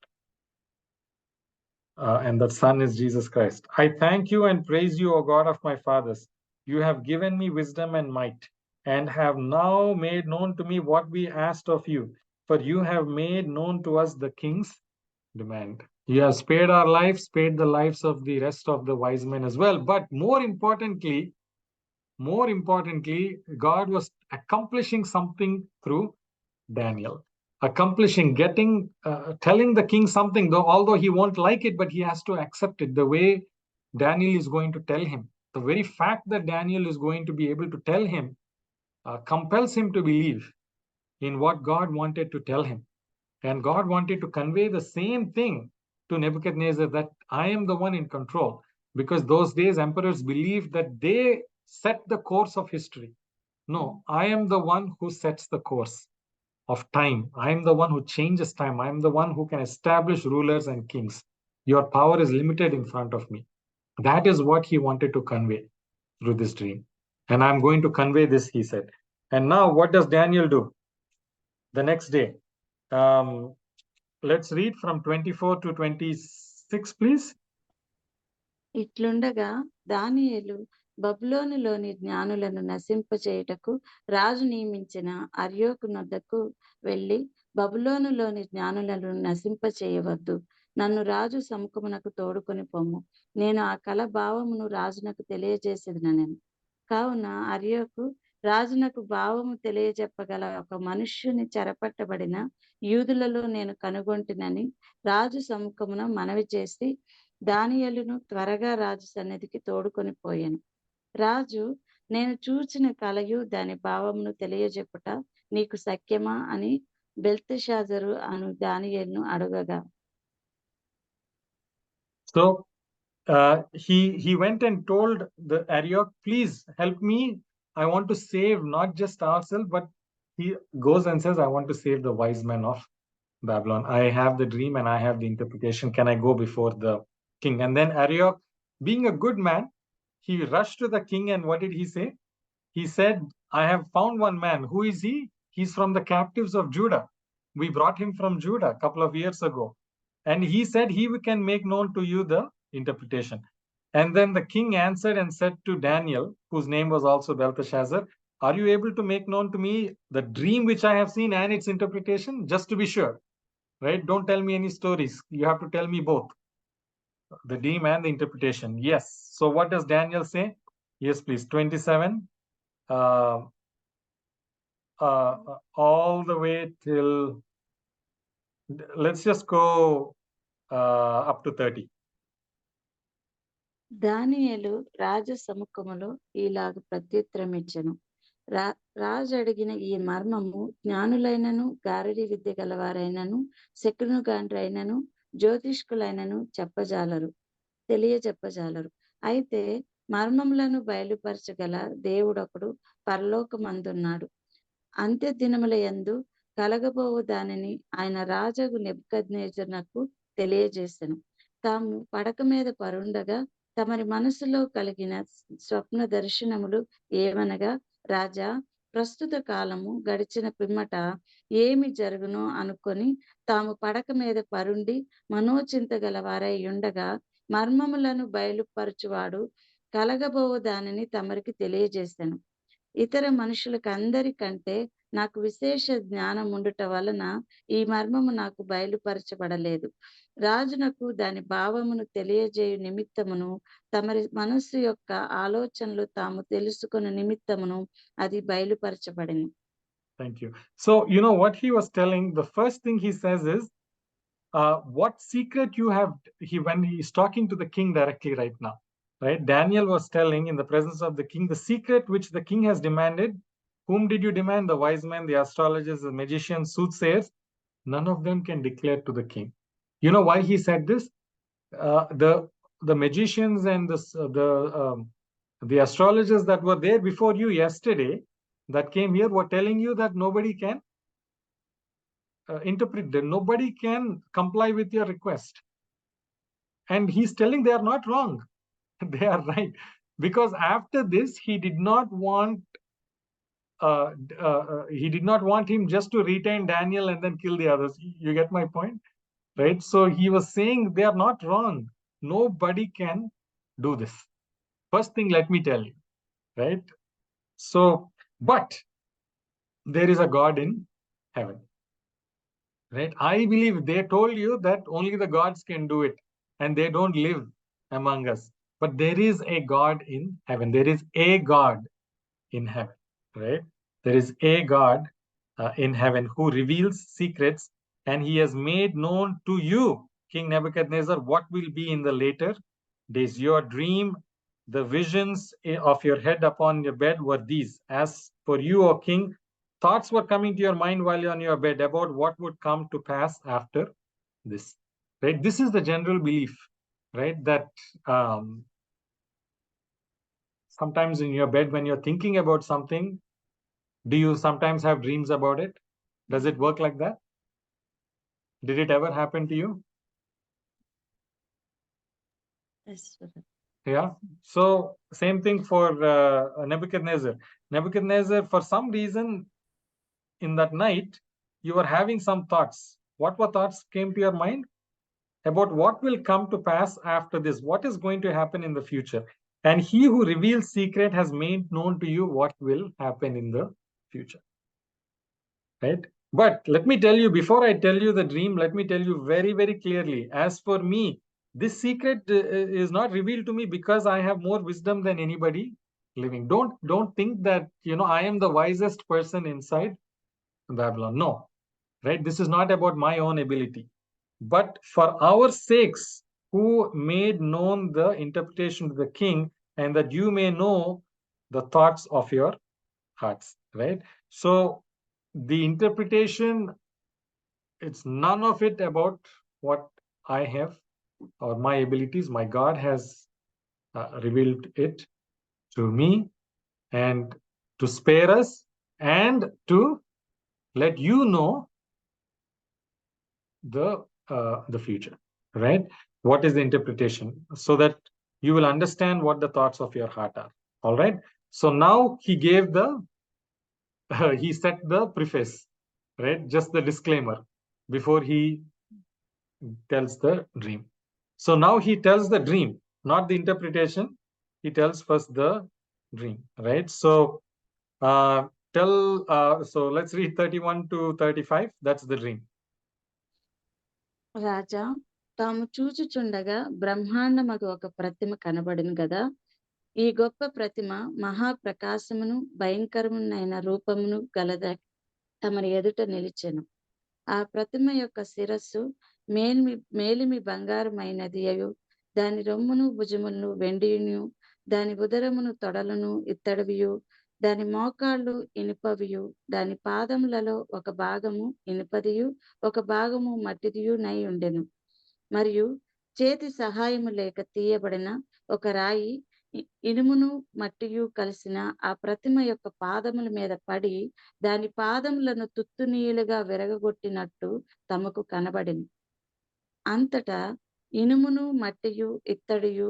A: And that sun is Jesus Christ. I thank you and praise you, O God of my fathers. You have given me wisdom and might, and have now made known to me what we asked of you. For you have made known to us the king's demand. You have spared our lives, spared the lives of the rest of the wise men as well. But more importantly, God was accomplishing something through Daniel. Telling the king something, although he won't like it, but he has to accept it the way Daniel is going to tell him. The very fact that Daniel is going to be able to tell him compels him to believe in what God wanted to tell him. And God wanted to convey the same thing to Nebuchadnezzar, that I am the one in control. Because those days, emperors believed that they set the course of history. No, I am the one who sets the course of time. I am the one who changes time. I am the one who can establish rulers and kings. Your power is limited in front of me. That is what he wanted to convey through this dream. And I'm going to convey this, he said. And now what does Daniel do? The next day. Let's read from 24 to 26, please.
B: ఇట్లుండగా దానియేలు బబులోనులోని జ్ఞానులను నశింపచేయుటకు రాజు నియమించిన అర్యోకు నొద్దకు వెళ్ళి, బబులోనులోని జ్ఞానులను నశింపచేయవద్దు, నన్ను రాజు సముఖమునకు తోడుకొని పొమ్ము, నేను ఆ కల భావమును రాజునకు తెలియజేసేదనెను. కావున అర్యోకు రాజునకు భావము తెలియజెప్పగల ఒక మనుష్యుని చెరపట్టబడిన యూదులలో నేను కనుగొంటినని రాజు సముఖమున మనవి చేసి దానియేలును త్వరగా రాజు సన్నిధికి తోడుకొని పోయాను. రాజు, నేను చూచిన కలయు దాని భావమును తెలియజెప్పుట నీకు సఖ్యమా అని బెల్తెషాజరు అను దానియేలును అడగగా,
A: So he went and told the Arioch, please help me. I want to save not just ourselves, but he goes and says, I want to save the wise men of Babylon. I have the dream and I have the interpretation. Can I go before the king? And then Arioch, being a good man, he rushed to the king, and what did he say? He said, I have found one man. Who is he? He's from the captives of Judah. We brought him from Judah a couple of years ago. And he said he can make known to you the interpretation. And then the king answered and said to Daniel, whose name was also Belteshazzar, are you able to make known to me the dream which I have seen and its interpretation? Just to be sure, right? Don't tell me any stories. You have to tell me both, the dream and the interpretation. Yes. So what does Daniel say? Yes, please. 27. All the way till, let's just go up to 30.
B: దానియేలు రాజ సముఖములో ఇలాగ ప్రత్యుత్తరమిచ్చెను. రాజు అడిగిన ఈ మర్మము జ్ఞానులైనను, గారడి విద్య గలవారైనను, శకునుగాండ్రైనను, జ్యోతిష్కులైనను తెలియజెప్పజాలరు. అయితే మర్మములను బయలుపరచగల దేవుడొకడు పరలోకమందున్నాడు. అంత్య దినముల యందు కలగబోవు దానిని ఆయన రాజగు నెబుకద్నెజరునకు తెలియజేసెను. తాము పడక మీద పరుండగా తమరి మనసులో కలిగిన స్వప్న దర్శనములు ఏమనగా, రాజా, ప్రస్తుత కాలము గడిచిన పిమ్మట ఏమి జరుగునో అనుకొని తాము పడక మీద పరుండి మనోచింత గలవారై ఉండగా మర్మములను బయలుపరచువాడు కలగబోవు దానిని తమరికి తెలియజేశాను. ఇతర మనుషులకందరికంటే నాకు విశేష జ్ఞానం ఉండుట వలన ఈ మర్మము నాకు బయలుపరచబడలేదు. రాజునకు దాని భావమును తెలియజేయు నిమిత్తమును, తమరి మనస్సు యొక్క ఆలోచనలు తాము తెలుసుకున్న నిమిత్తమును అది బయలుపరచబడింది.
A: Thank you. So, you know what he was telling, the first thing he says is, what secret you have, when he's talking to the king directly right now, right? Daniel was telling in the presence of the king, the secret which the king has demanded. Whom did you demand? The wise men, the astrologers, the magicians, soothsayers. None of them can declare to the king. You know why he said this? The magicians and the astrologers that were there before you yesterday, that came here, were telling you that nobody can interpret them. Nobody can comply with your request. And he's telling they are not wrong. They are right. Because after this, he did not want him just to retain Daniel and then kill the others. You get my point? Right? So he was saying they are not wrong. Nobody can do this. First thing, let me tell you. Right? So, but there is a God in heaven. Right? I believe they told you that only the gods can do it and they don't live among us. But there is a God in heaven. There is a God in heaven, right? There is a God in heaven who reveals secrets, and he has made known to you, King Nebuchadnezzar, what will be in the later days. Your dream, the visions of your head upon your bed were these. As for you, O king, thoughts were coming to your mind while you're on your bed about what would come to pass after this, right? This is the general belief, right? That sometimes in your bed, when you're thinking about something, do you sometimes have dreams about it? Does it work like that? Did it ever happen to you?
B: Yes, brother.
A: Yeah. So same thing for Nebuchadnezzar. Nebuchadnezzar, for some reason, in that night, you were having some thoughts. What were thoughts came to your mind? About what will come to pass after this, what is going to happen in the future. And he who reveals secret has made known to you what will happen in the future. Right? But let me tell you, before I tell you the dream, let me tell you very, very clearly, as for me, this secret is not revealed to me because I have more wisdom than anybody living. Don't think that, I am the wisest person inside Babylon. No, right? This is not about my own ability. But for our sakes, who made known the interpretation to the king, and that you may know the thoughts of your hearts, right? So the interpretation, it's none of it about what I have or my abilities. My God has revealed it to me, and to spare us, and to let you know the future, right? What is the interpretation, so that you will understand what the thoughts of your heart are. All right. So now he gave the he set the preface, right? Just the disclaimer before he tells the dream. So now he tells the dream, not the interpretation. He tells first the dream, right? So so let's read 31 to 35. That's the dream.
B: రాజా తాము చూచుచుండగా బ్రహ్మాండమగు ఒక ప్రతిమ కనబడిన గదా. ఈ గొప్ప ప్రతిమ మహాప్రకాశమును భయంకరమునైన రూపమును గలద తమరి ఎదుట నిలిచెను. ఆ ప్రతిమ యొక్క శిరస్సు మేలిమి బంగారమైనది అయు, దాని రొమ్మును భుజములను వెండియును, దాని ఉదరమును తొడలను ఇత్తడివియు, దాని మోకాళ్ళు ఇనుపవియు, దాని పాదములలో ఒక భాగము ఇనుపదియు ఒక భాగము మట్టిదియు నై ఉండెను. మరియు చేతి సహాయము లేక తీయబడిన ఒక రాయి ఇనుమును మట్టియు కలిసిన ఆ ప్రతిమ యొక్క పాదముల మీద పడి దాని పాదములను తుత్తునీయులుగా విరగగొట్టినట్టు తమకు కనబడింది. అంతటా ఇనుమును మట్టియు ఇత్తడియు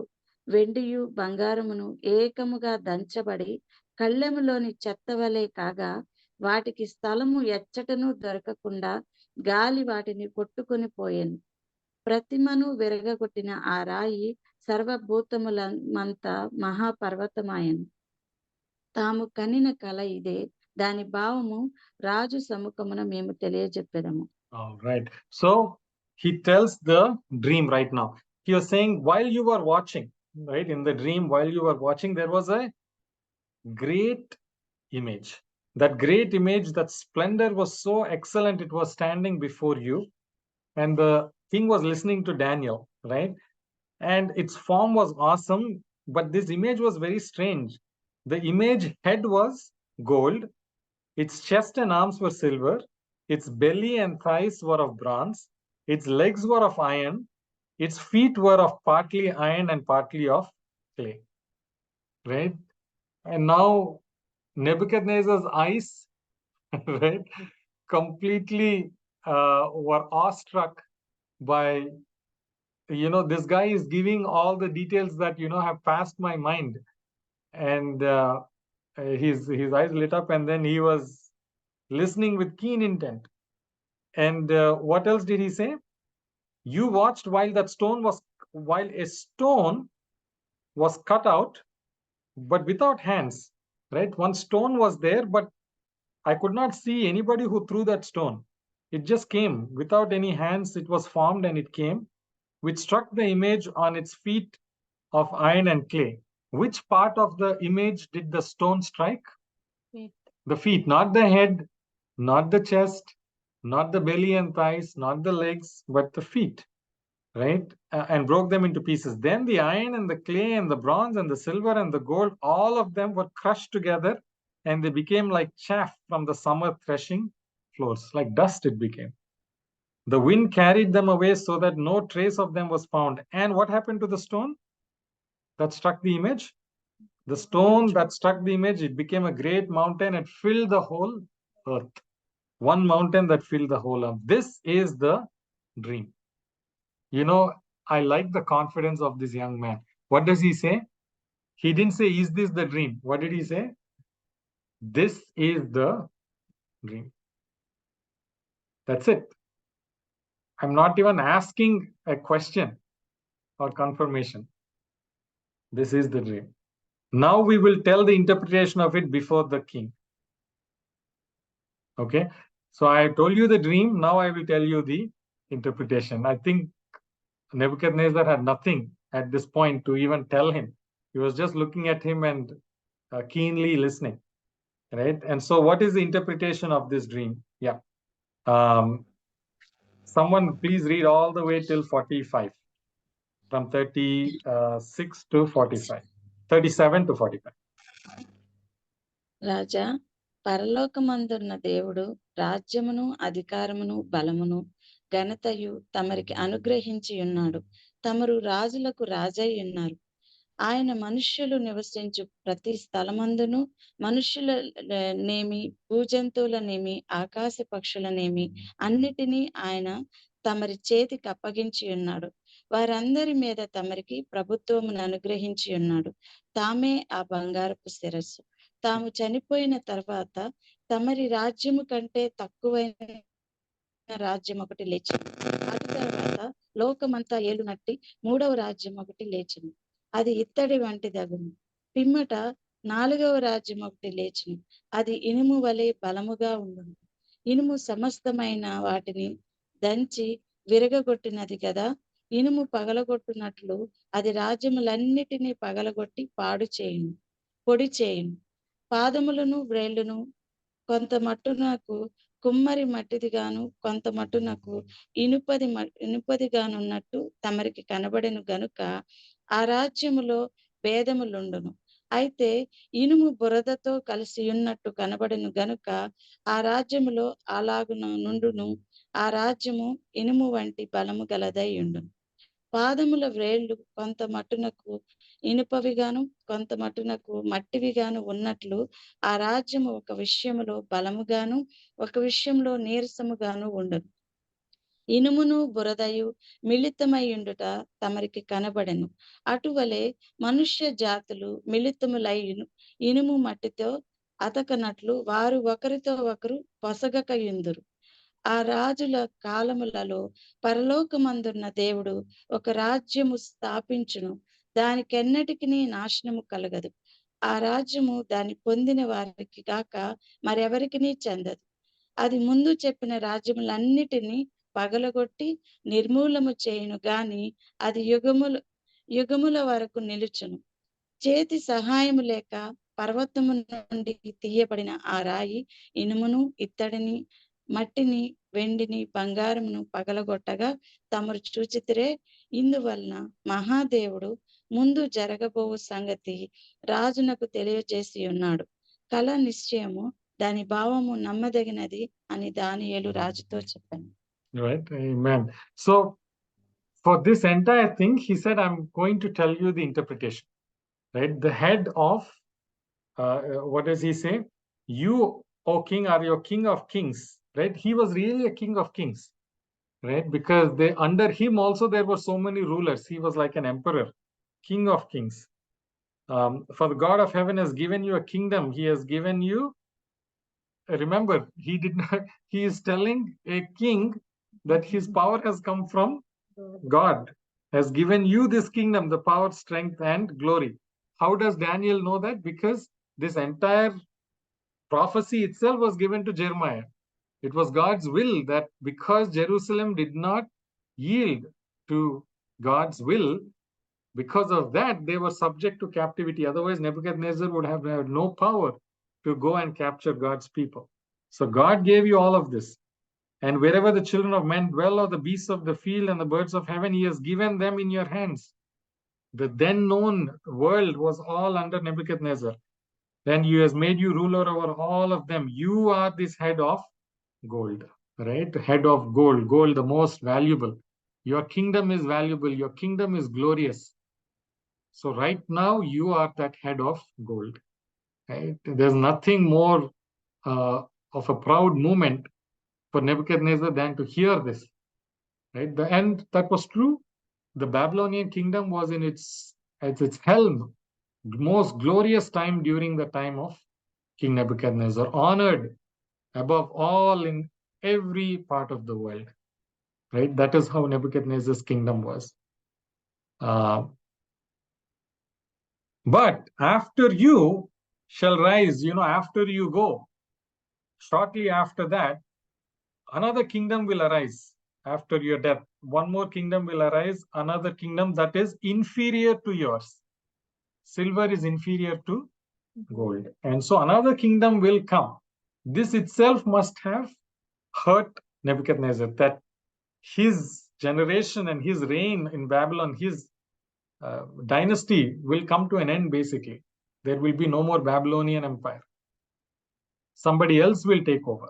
B: వెండియు బంగారమును ఏకముగా దంచబడి కళ్ళెములోని చెత్తవలే కాగా, వాటికి స్థలము ఎచ్చటను దొరకకుండా గాలి వాటిని కొట్టుకొని పోయెను. ప్రతిమను విరగగొట్టిన ఆ రాయి సర్వభూతములమంతా మహాపర్వతమాయను. తాము కనిన కల ఇదే, దాని భావము రాజు సముఖమున మేము తెలియజెప్పెదము.
A: All right. So he tells the dream right now. He was saying, while you were watching, right, in the dream, while you were watching, there was a great image. That great image, that splendor was so excellent, it was standing before you. And the king was listening to Daniel, right? And its form was awesome, but this image was very strange. The image head was gold, its chest and arms were silver, its belly and thighs were of bronze, its legs were of iron, its feet were of partly iron and partly of clay, right? And now Nebuchadnezzar's eyes, right, completely were awestruck by, this guy is giving all the details that have passed my mind. And his eyes lit up, and then he was listening with keen intent. And what else did he say? You watched while a stone was cut out, but without hands, right? One stone was there, but I could not see anybody who threw that stone. It just came without any hands. It was formed and it came, which struck the image on its feet of iron and clay. Which part of the image did the stone strike?
D: Feet.
A: The feet, not the head, not the chest, not the belly and thighs, not the legs, but the feet, right? And broke them into pieces. Then the iron and the clay and the bronze and the silver and the gold, all of them were crushed together, and they became like chaff from the summer threshing floors. Like dust it became. The wind carried them away so that no trace of them was found. And what happened to the stone that struck the image? The stone that struck the image, it became a great mountain and filled the whole earth. One mountain that filled the whole earth. This is the dream. I like the confidence of this young man. What does he say? He didn't say, is this the dream? What did he say? This is the dream. That's it. I'm not even asking a question or confirmation. This is the dream. Now we will tell the interpretation of it before the king. Okay. So I told you the dream. Now I will tell you the interpretation. I think Nebuchadnezzar had nothing at this point to even tell him. He was just looking at him and keenly listening, right? And so what is the interpretation of this dream? Yeah. Someone please read all the way till 45, from 36 to 45. 37 to 45.
B: రాజా, పరలోకమందున్న దేవుడు రాజ్యమును అధికారమును బలమును ఘనతయు తమరికి అనుగ్రహించి ఉన్నాడు. తమరు రాజులకు రాజై ఉన్నారు. ఆయన మనుష్యులు నివసించు ప్రతి స్థలమందును మనుష్యులనేమి భూజంతువులనేమి ఆకాశ పక్షులనేమి అన్నిటినీ ఆయన తమరి చేతికి అప్పగించి ఉన్నాడు. వారందరి మీద తమరికి ప్రభుత్వమును అనుగ్రహించి ఉన్నాడు. తామే ఆ బంగారపు శిరస్సు. తాము చనిపోయిన తర్వాత తమరి రాజ్యము కంటే తక్కువైన రాజ్యం ఒకటి లేచింది. అటు తర్వాత లోకమంతా ఏలునట్టి 3వ రాజ్యం ఒకటి లేచింది. అది ఇత్తడి వంటి దగును. పిమ్మట 4వ రాజ్యం ఒకటి లేచును. అది ఇనుము వలె బలముగా ఉండును. ఇనుము సమస్తమైన వాటిని దంచి విరగగొట్టినది కదా. ఇనుము పగలగొట్టునట్లు అది రాజ్యములన్నిటినీ పగలగొట్టి పాడు చేయును, పొడి చేయును. పాదములను వ్రేళ్లును కొంత మట్టునకు కుమ్మరి మట్టిదిగాను కొంత మట్టునకు ఇనుపదిగానున్నట్టు తమరికి కనబడెను గనుక ఆ రాజ్యములో భేదములుండును. అయితే ఇనుము బురదతో కలిసి ఉన్నట్టు కనబడెను గనుక ఆ రాజ్యములో అలాగున నుండును. ఆ రాజ్యము ఇనుము వంటి బలము గలదై ఉండును. పాదముల వ్రేళ్లు కొంత మట్టునకు ఇనుపవిగాను కొంత మట్టునకు మట్టివిగాను ఉన్నట్లు ఆ రాజ్యము ఒక విషయములో బలముగాను ఒక విషయంలో నీరసముగాను ఉండదు. ఇనుమును బురదయు మిళితమైయుండుట తమరికి కనబడెను. అటువలే మనుష్య జాతులు మిళితములై ఇనుము మట్టితో అతకనట్లు వారు ఒకరితో ఒకరు పొసగకయుందురు. ఆ రాజుల కాలములలో పరలోకమందున్న దేవుడు ఒక రాజ్యము స్థాపించును. దానికెన్నటికి నాశనము కలగదు. ఆ రాజ్యము దాన్ని పొందిన వారికి కాక మరెవరికి చెందదు. అది ముందు చెప్పిన రాజ్యములన్నిటినీ పగలగొట్టి నిర్మూలము చేయును గాని అది యుగముల వరకు నిలుచును. చేతి సహాయము లేక పర్వతము నుండి తీయబడిన ఆ రాయి ఇనుమును ఇత్తడిని మట్టిని వెండిని బంగారమును పగలగొట్టగా తమరు చూచితిరే. ఇందువలన మహాదేవుడు ముందు జరగబోవు సంగతి రాజునకు తెలియజేసి ఉన్నాడు. కళ నిశ్చయము దాని భావము నమ్మదగినది అని దానియేలు రాజుతో చెప్పాను.
A: Right? Amen. So for this entire thing, he said, I'm going to tell you the interpretation. Right? The head of, what does he say? You, O king, are your king of kings. Right? He was really a king of kings. Right? Because under him also there were so many rulers. He was like an emperor, king of kings. For the God of heaven has given you a kingdom. He has given you, remember, he did not, he is telling a king that his power has come from God, has given you this kingdom, the power, strength, and glory. How does Daniel know that? Because this entire prophecy itself was given to Jeremiah. It was God's will that because Jerusalem did not yield to God's will, because of that, they were subject to captivity. Otherwise, Nebuchadnezzar would have had no power to go and capture God's people. So God gave you all of this. And wherever the children of men dwell, or the beasts of the field and the birds of heaven, he has given them in your hands. The then known world was all under Nebuchadnezzar. Then he has made you ruler over all of them. You are this head of gold, right? Head of gold, gold the most valuable. Your kingdom is valuable. Your kingdom is glorious. So right now you are that head of gold, right? There's nothing more of a proud moment for Nebuchadnezzar than to hear this, right? And that was true. The Babylonian kingdom was in at its helm, most glorious time during the time of King Nebuchadnezzar, honored above all in every part of the world, right? That is how Nebuchadnezzar's kingdom was. But after you shall rise, after you go, shortly after that, another kingdom will arise after your death. One more kingdom will arise, another kingdom that is inferior to yours. Silver is inferior to gold. And so another kingdom will come. This itself must have hurt Nebuchadnezzar, that his generation and his reign in Babylon, his dynasty will come to an end, basically. There will be no more Babylonian Empire. Somebody else will take over,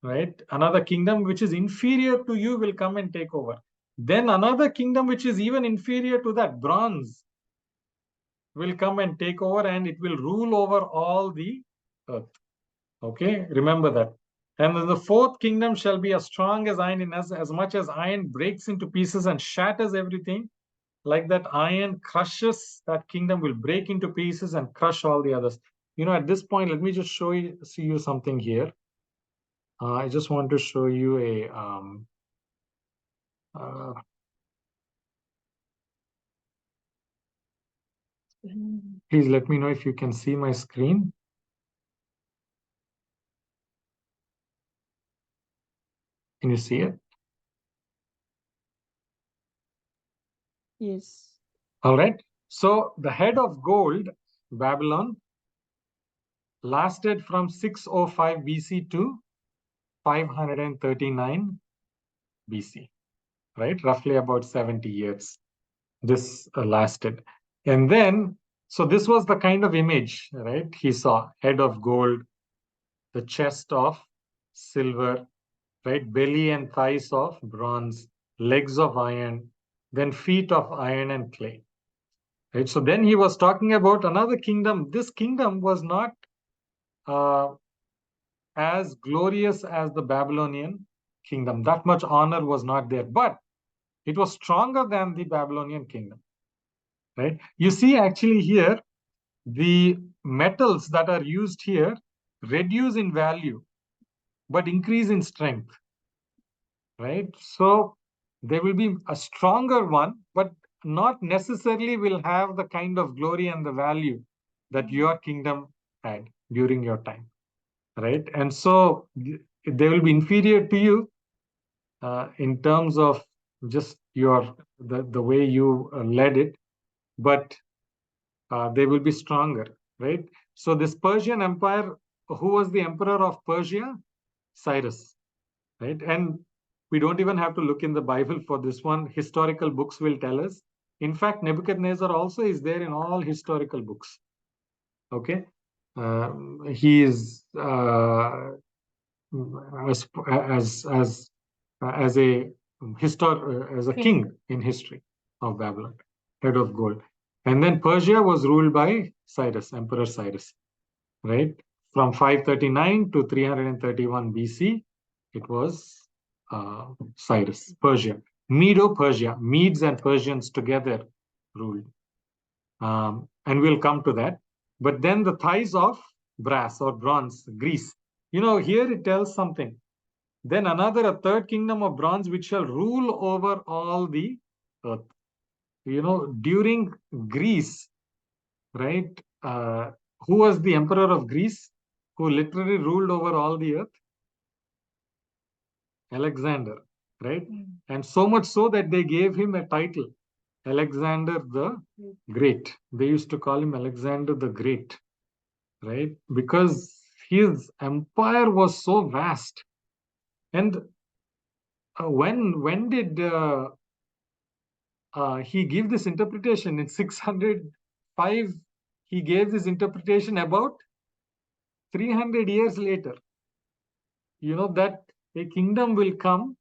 A: right? Another kingdom which is inferior to you will come and take over. Then another kingdom which is even inferior to that, bronze, will come and take over, and it will rule over all the earth. Okay, remember that. And then the fourth kingdom shall be as strong as iron, in as much as iron breaks into pieces and shatters everything. Like that iron crushes, that kingdom will break into pieces and crush all the others. At this point, let me just see you something here. I just want to show you please let me know if you can see my screen. Can you see it?
C: Yes.
A: All right. So the head of gold, Babylon, lasted from 605 BC to 539 BC, right? Roughly about 70 years. This lasted. And then, so this was the kind of image, right? He saw head of gold, the chest of silver, right? Belly and thighs of bronze, legs of iron, then feet of iron and clay. Right? So then he was talking about another kingdom. This kingdom was not as glorious as the Babylonian kingdom. That much honor was not there, but it was stronger than the Babylonian kingdom. Right? You see, actually, here, the metals that are used here reduce in value, but increase in strength. Right? So there will be a stronger one, but not necessarily will have the kind of glory and the value that your kingdom had during your time, right? And so they will be inferior to you in terms of just the way you led it, but they will be stronger, right? So this Persian Empire, who was the emperor of Persia? Cyrus, right? And we don't even have to look in the Bible for this one. Historical books will tell us. In fact, Nebuchadnezzar also is there in all historical books. Okay, he is as a king in history of Babylon, head of gold. And then Persia was ruled by Cyrus, Emperor Cyrus, right? From 539 to 331 BC, it was Cyrus, Persia. Medo-Persia, Medes and Persians together ruled. And we'll come to that. But then the thighs of brass or bronze, Greece. Here it tells something. Then a third kingdom of bronze, which shall rule over all the earth. During Greece, right? Who was the emperor of Greece, who literally ruled over all the earth? Alexander, right? And so much so that they gave him a title, Alexander the Great. They used to call him Alexander the Great, right? Because his empire was so vast. And when did he give this interpretation? In 605, he gave this interpretation about 300 years later. That a kingdom will come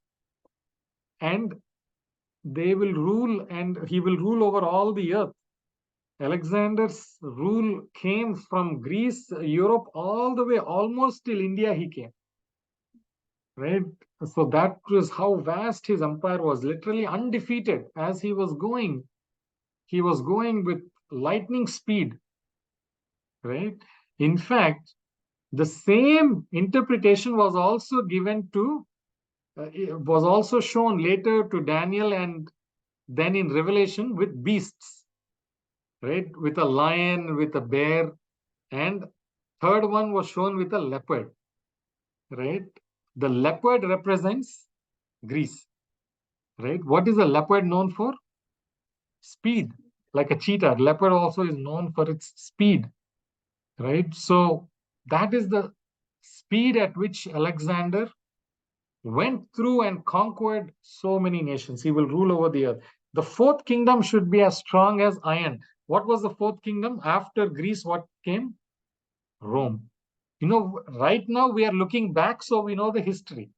A: and they will rule, and he will rule over all the earth. Alexander's rule came from Greece, Europe, all the way, almost till India he came. Right? So that was how vast his empire was, literally undefeated. As he was going with lightning speed. Right? In fact, the same interpretation was also given to, was also shown later to Daniel, and then in Revelation with beasts, right? With a lion, with a bear, and third one was shown with a leopard, right? The leopard represents Greece, right? What is a leopard known for? Speed, like a cheetah. Leopard also is known for its speed, right? So that is the speed at which Alexander went through and conquered so many nations. He will rule over the earth. The fourth kingdom should be as strong as iron. What was the fourth kingdom? After Greece, what came? Rome. Right now we are looking back, so we know the history.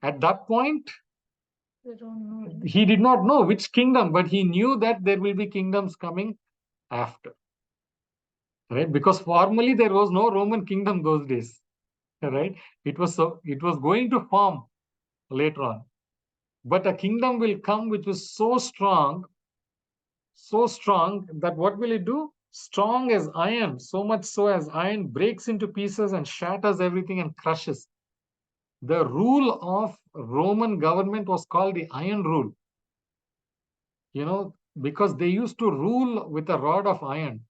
A: At that point,
D: They don't know.
A: he did not know which kingdom, but he knew that there will be kingdoms coming after. Right? Because formally there was no Roman kingdom those days. Right? It was going to form later on. But a kingdom will come which was so strong that what will it do? Strong as iron, so much so as iron breaks into pieces and shatters everything and crushes. The rule of Roman government was called the iron rule. Because they used to rule with a rod of iron.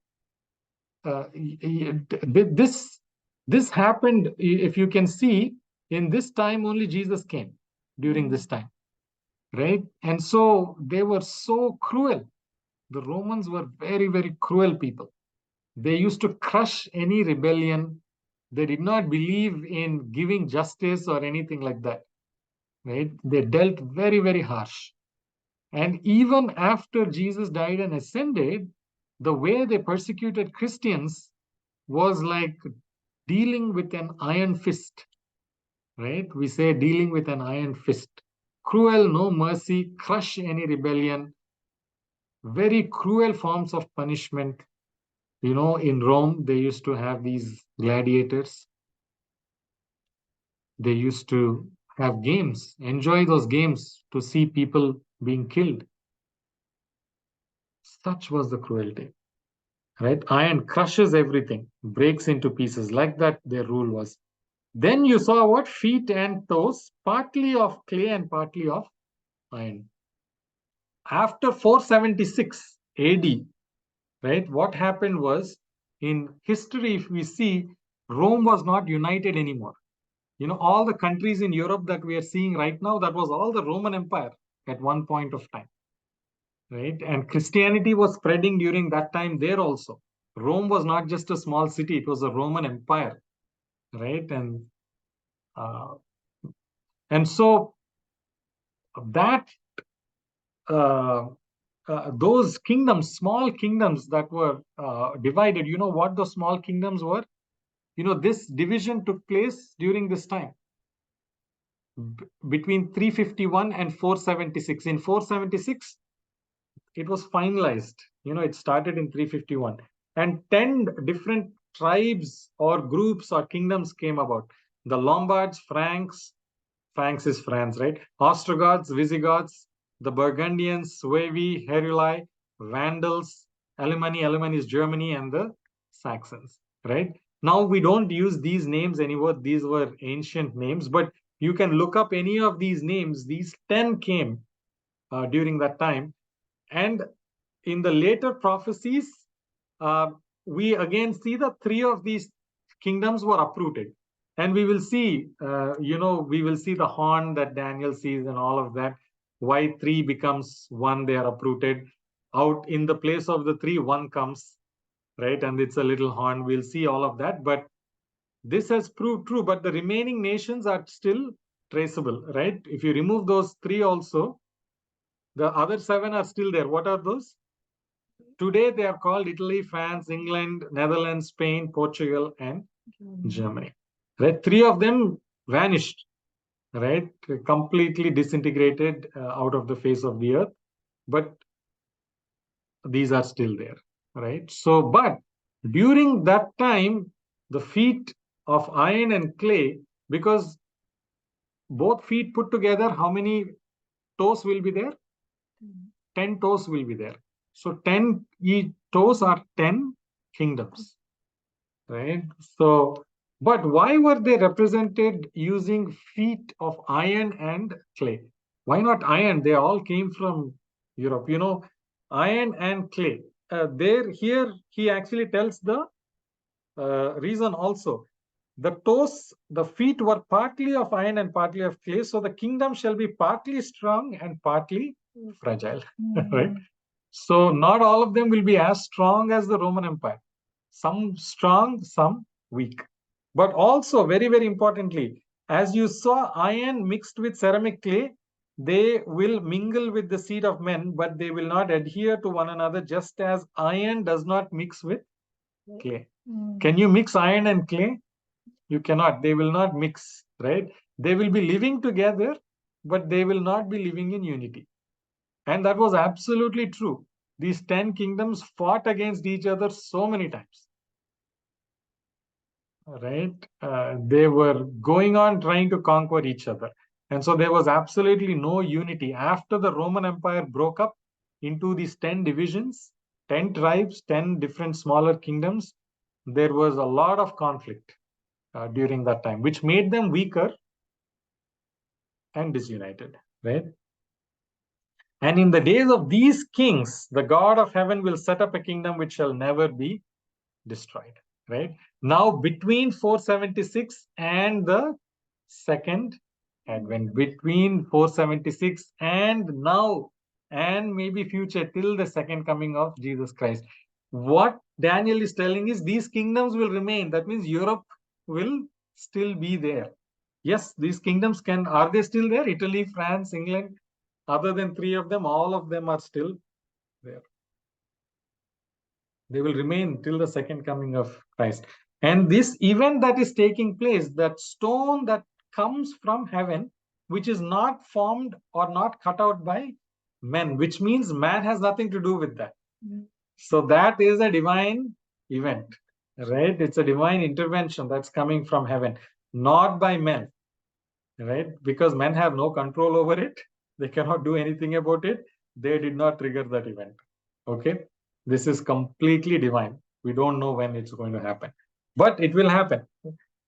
A: This happened, if you can see, in this time only Jesus came, during this time. Right? And so they were so cruel. The Romans were very, very cruel people. They used to crush any rebellion. They did not believe in giving justice or anything like that. Right? They dealt very, very harsh. And even after Jesus died and ascended, the way they persecuted Christians was like dealing with an iron fist. Right? We say dealing with an iron fist. Cruel, no mercy, crush any rebellion. Very cruel forms of punishment. In Rome, they used to have these gladiators. They used to have games, enjoy those games to see people being killed. Such was the cruelty. Right? Iron crushes everything, breaks into pieces. Like that, their rule was. Then you saw what? Feet and toes, partly of clay and partly of iron. After 476 AD, right, what happened was, in history, if we see, Rome was not united anymore. All the countries in Europe that we are seeing right now, that was all the Roman Empire at one point of time. Right? And Christianity was spreading during that time there also. Rome was not just a small city, it was a Roman Empire. Right? And so that those kingdoms, small kingdoms that were divided, what those small kingdoms were? This division took place during this time. Between 351 and 476. In 476, it was finalized. It started in 351. And 10 different tribes or groups or kingdoms came about. The Lombards, Franks is France, right? Ostrogoths, Visigoths, the Burgundians, Suevi, Heruli, Vandals, Alemanni is Germany, and the Saxons, right? Now we don't use these names anymore. These were ancient names, but you can look up any of these names. These 10 came during that time. And in the later prophecies, we again see that 3 of these kingdoms were uprooted. And we will see, we will see the horn that Daniel sees and all of that. Why 3 becomes 1, they are uprooted. Out in the place of the 3, 1 comes, right? And it's a little horn. We'll see all of that. But this has proved true. But the remaining nations are still traceable, right? If you remove those 3 also, the other 7 are still there. What are those? Today they are called Italy, France, England, Netherlands, Spain, Portugal, and Germany. Right? 3 of them vanished, right? Completely disintegrated out of the face of the earth. But these are still there, right? So, but during that time, the feet of iron and clay, because both feet put together, how many toes will be there? 10 toes will be there. So 10 toes are 10 kingdoms, right? So, but why were they represented using feet of iron and clay? Why not iron? They all came from Europe. Iron and clay. Here he actually tells the reason also. The toes, the feet were partly of iron and partly of clay. So the kingdom shall be partly strong and partly fragile, right? So not all of them will be as strong as the Roman Empire. Some strong, some weak. But also, very, very importantly, as you saw iron mixed with ceramic clay, they will mingle with the seed of men, but they will not adhere to one another, just as iron does not mix with clay. Can you mix iron and clay? You cannot. They will not mix, right? They will be living together, but they will not be living in unity. And that was absolutely true. These 10 kingdoms fought against each other so many times. Right? They were going on trying to conquer each other. And so there was absolutely no unity. After the Roman Empire broke up into these 10 divisions, 10 tribes, 10 different smaller kingdoms, there was a lot of conflict during that time, which made them weaker and disunited. Right? And in the days of these kings, the God of heaven will set up a kingdom which shall never be destroyed. Right? Now, between 476 and the second advent, between 476 and now, and maybe future till the second coming of Jesus Christ, what Daniel is telling is these kingdoms will remain. That means Europe will still be there. Yes, these kingdoms are they still there? Italy, France, England, other than 3 of them, all of them are still there. They will remain till the second coming of Christ. And this event that is taking place, that stone that comes from heaven, which is not formed or not cut out by men, which means man has nothing to do with that. So that is a divine event, right? It's a divine intervention that's coming from heaven, not by men, right? Because men have no control over it. They cannot do anything about it. They did not trigger that event. Okay? This is completely divine. We don't know when it's going to happen, but it will happen.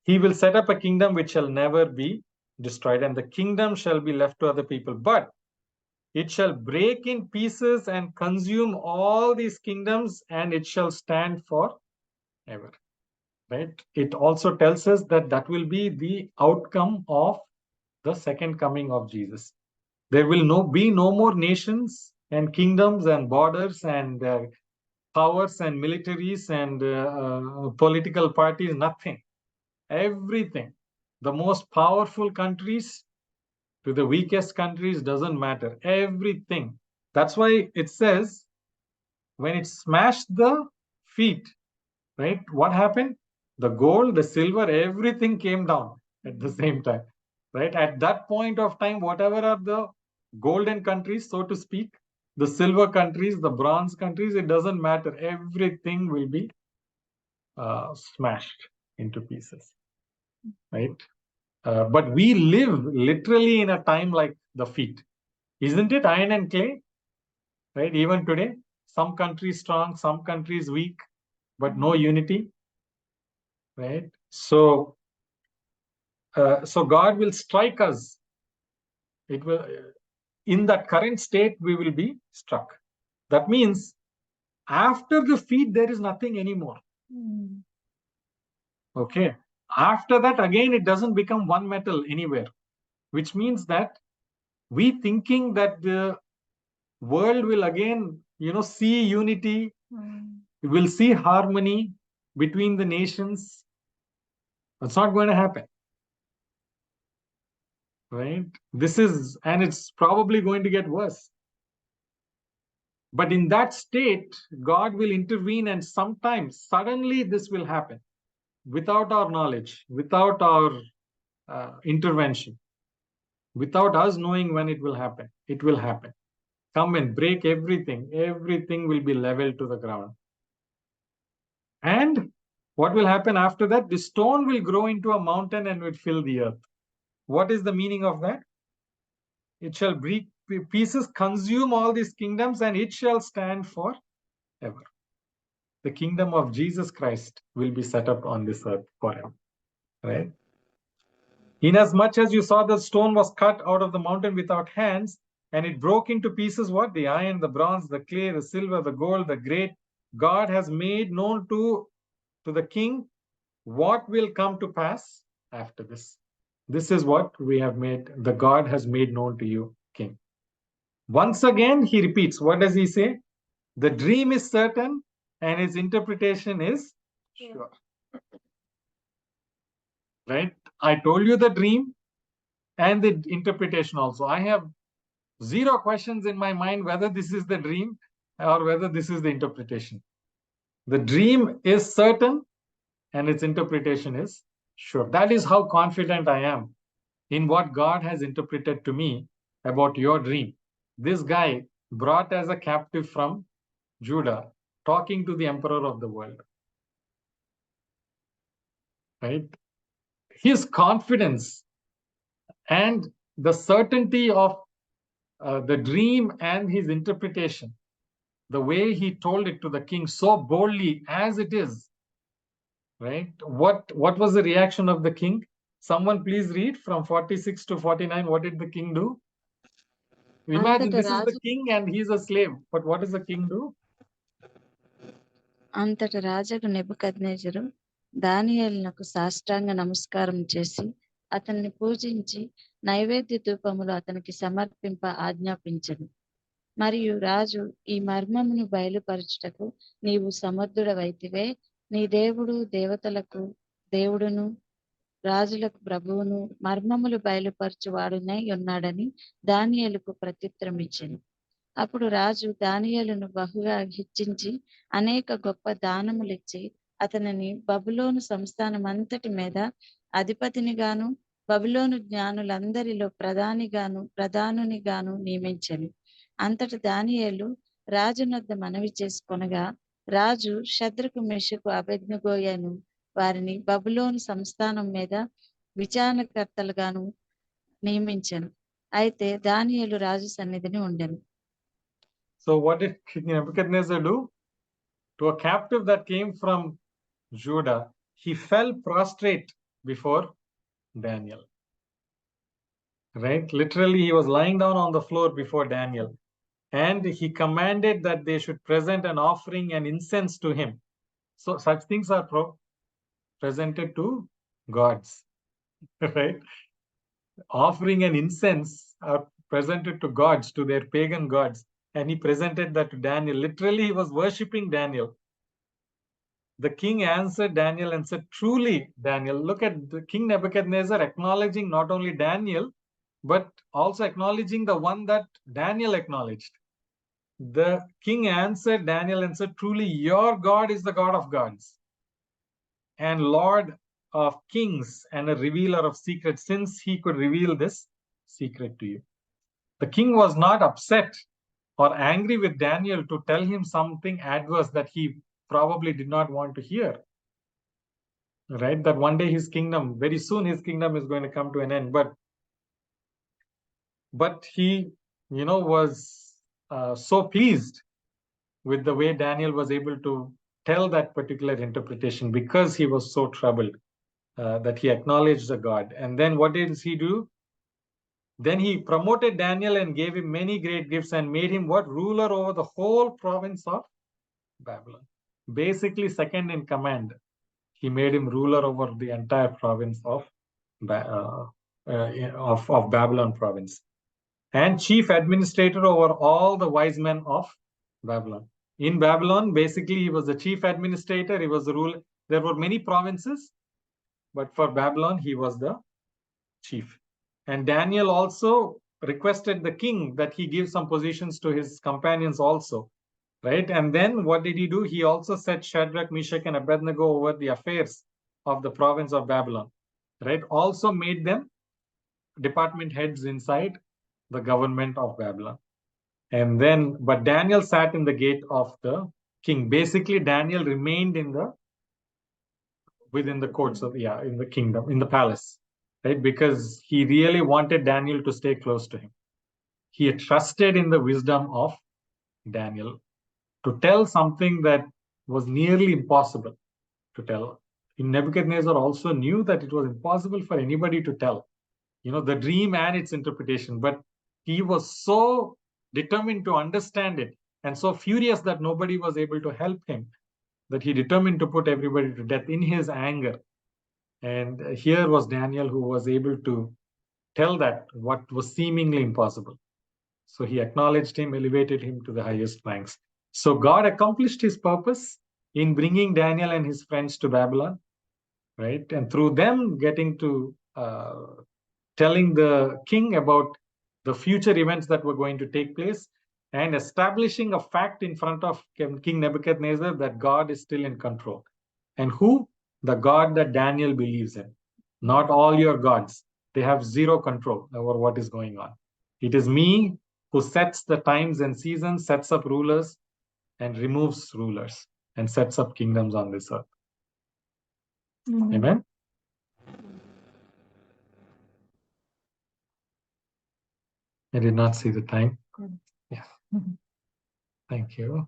A: He will set up a kingdom which shall never be destroyed, and the kingdom shall be left to other people. But it shall break in pieces and consume all these kingdoms, and it shall stand forever. Right? It also tells us that that will be the outcome of the second coming of Jesus. There will be no more nations and kingdoms and borders and powers and militaries and political parties, nothing. Everything. The most powerful countries to the weakest countries doesn't matter. Everything. That's why it says when it smashed the feet, right? What happened? The gold, the silver, everything came down at the same time, right? At that point of time, whatever are the golden countries, so to speak, the silver countries, the bronze countries, it doesn't matter. Everything will be smashed into pieces, right? But we live literally in a time like the feet. Isn't it iron and clay? Right? Even today, some countries strong, some countries weak, but no unity. Right? So God will strike us. It will, in that current state, we will be struck. That means after the feet, there is nothing anymore. Okay. After that, again, it doesn't become one metal anywhere, which means that we thinking that the world will again, see unity, will see harmony between the nations. That's not going to happen. Right? And it's probably going to get worse. But in that state, God will intervene, and sometimes suddenly this will happen without our knowledge, without our intervention, without us knowing when it will happen. It will happen. Come and break everything. Everything will be leveled to the ground. And what will happen after that? The stone will grow into a mountain and will fill the earth. What is the meaning of that? It shall break pieces, consume all these kingdoms, and it shall stand forever. The kingdom of Jesus Christ will be set up on this earth forever. Right? Inasmuch as you saw the stone was cut out of the mountain without hands, and it broke into pieces what? The iron, the bronze, the clay, the silver, the gold, the great. God has made known to the king what will come to pass after this. This is what the God has made known to you, king. Once again, he repeats. What does he say? The dream is certain and its interpretation is sure. Right? I told you the dream and the interpretation also. I have Zero questions in my mind whether this is the dream or whether this is the interpretation. The dream is certain and its interpretation is sure. That is how confident I am in what God has interpreted to me about your dream. This guy brought as a captive from Judah, talking to the emperor of the world. Right? His confidence and the certainty of the dream and his interpretation, the way he told it to the king so boldly as it is, right? What was the reaction of the king? Someone please read from 46 to 49. What did the king do? Imagine
B: అంతట
A: this is the
B: Raju
A: king and he's a slave. But what does the king do?
B: అంతట రాజుకు నెబుకద్నెజరు దానియేలునకు సాష్టాంగ నమస్కారం చేసి అతన్ని పూజించి నైవేద్య ధూపములు అతనికి సమర్పింప ఆజ్ఞాపించను. మరియు రాజు ఈ మర్మమును బయలుపరచుటకు నీవు సమర్థుడవైతివే, నీ దేవుడు దేవతలకు దేవుడును రాజులకు ప్రభువును మర్మములు బయలుపరచువాడునై ఉన్నాడని దానియేలుకు ప్రత్యుత్తరం ఇచ్చెను. అప్పుడు రాజు దానియేలును బహుగా హెచ్చించి అనేక గొప్ప దానములిచ్చి అతనిని బబులోను సంస్థానమంతటి మీద అధిపతినిగాను బబులోను జ్ఞానులందరిలో ప్రధానునిగాను నియమించెను. అంతట దానియేలు రాజునొద్ద మనవి చేసుకొనగా రాజు షద్రకు మెషకు అబేద్నెగోయను వారిని బబులోను సంస్థానం మీద విచారణకర్తలుగాను నియమించెను. అయితే దానియేలు రాజు సన్నిధిని ఉండెను.
A: So what did King Nebuchadnezzar do? To a captive that came from Judah, he fell prostrate before Daniel. Right? Literally, he was lying down on the floor before Daniel. And he commanded that they should present an offering and incense to him. So such things are presented to gods. Right? Offering and incense are presented to gods, to their pagan gods. And he presented that to Daniel. Literally, he was worshipping Daniel. The king answered Daniel and said, truly, Daniel, look at the King Nebuchadnezzar acknowledging not only Daniel, but also acknowledging the one that Daniel acknowledged. The king answered Daniel and said, truly, your God is the God of gods and Lord of kings and a revealer of secrets, since he could reveal this secret to you. The king was not upset or angry with Daniel to tell him something adverse that he probably did not want to hear. Right? That one day his kingdom, very soon his kingdom is going to come to an end. But he, was so pleased with the way Daniel was able to tell that particular interpretation because he was so troubled that he acknowledged the God. And then what did he do? Then he promoted Daniel and gave him many great gifts and made him what? Ruler over the whole province of Babylon. Basically, second in command. He made him ruler over the entire province of Babylon province. And chief administrator over all the wise men of Babylon. In Babylon, basically, he was the chief administrator. He was the ruler. There were many provinces, but for Babylon, he was the chief. And Daniel also requested the king that he give some positions to his companions also, right? And then what did he do? He also set Shadrach, Meshach, and Abednego over the affairs of the province of Babylon, right? Also made them department heads inside the government of Babylon. And then, but Daniel sat in the gate of the king. Basically, Daniel remained within the courts of, in the kingdom, in the palace, right? Because he really wanted Daniel to stay close to him. He had trusted in the wisdom of Daniel to tell something that was nearly impossible to tell. Nebuchadnezzar also knew that it was impossible for anybody to tell, the dream and its interpretation, but he was so determined to understand it and so furious that nobody was able to help him that he determined to put everybody to death in his anger. And here was Daniel, who was able to tell that what was seemingly impossible. So he acknowledged him, elevated him to the highest ranks. So God accomplished his purpose in bringing Daniel and his friends to Babylon, right? And through them getting to telling the king about the future events that were going to take place, and establishing a fact in front of King Nebuchadnezzar that God is still in control. And who? The God that Daniel believes in. Not all your gods. They have zero control over what is going on. It is me who sets the times and seasons, sets up rulers, and removes rulers, and sets up kingdoms on this earth. Amen? I did not see the time.
D: Good.
A: Yeah. Thank you.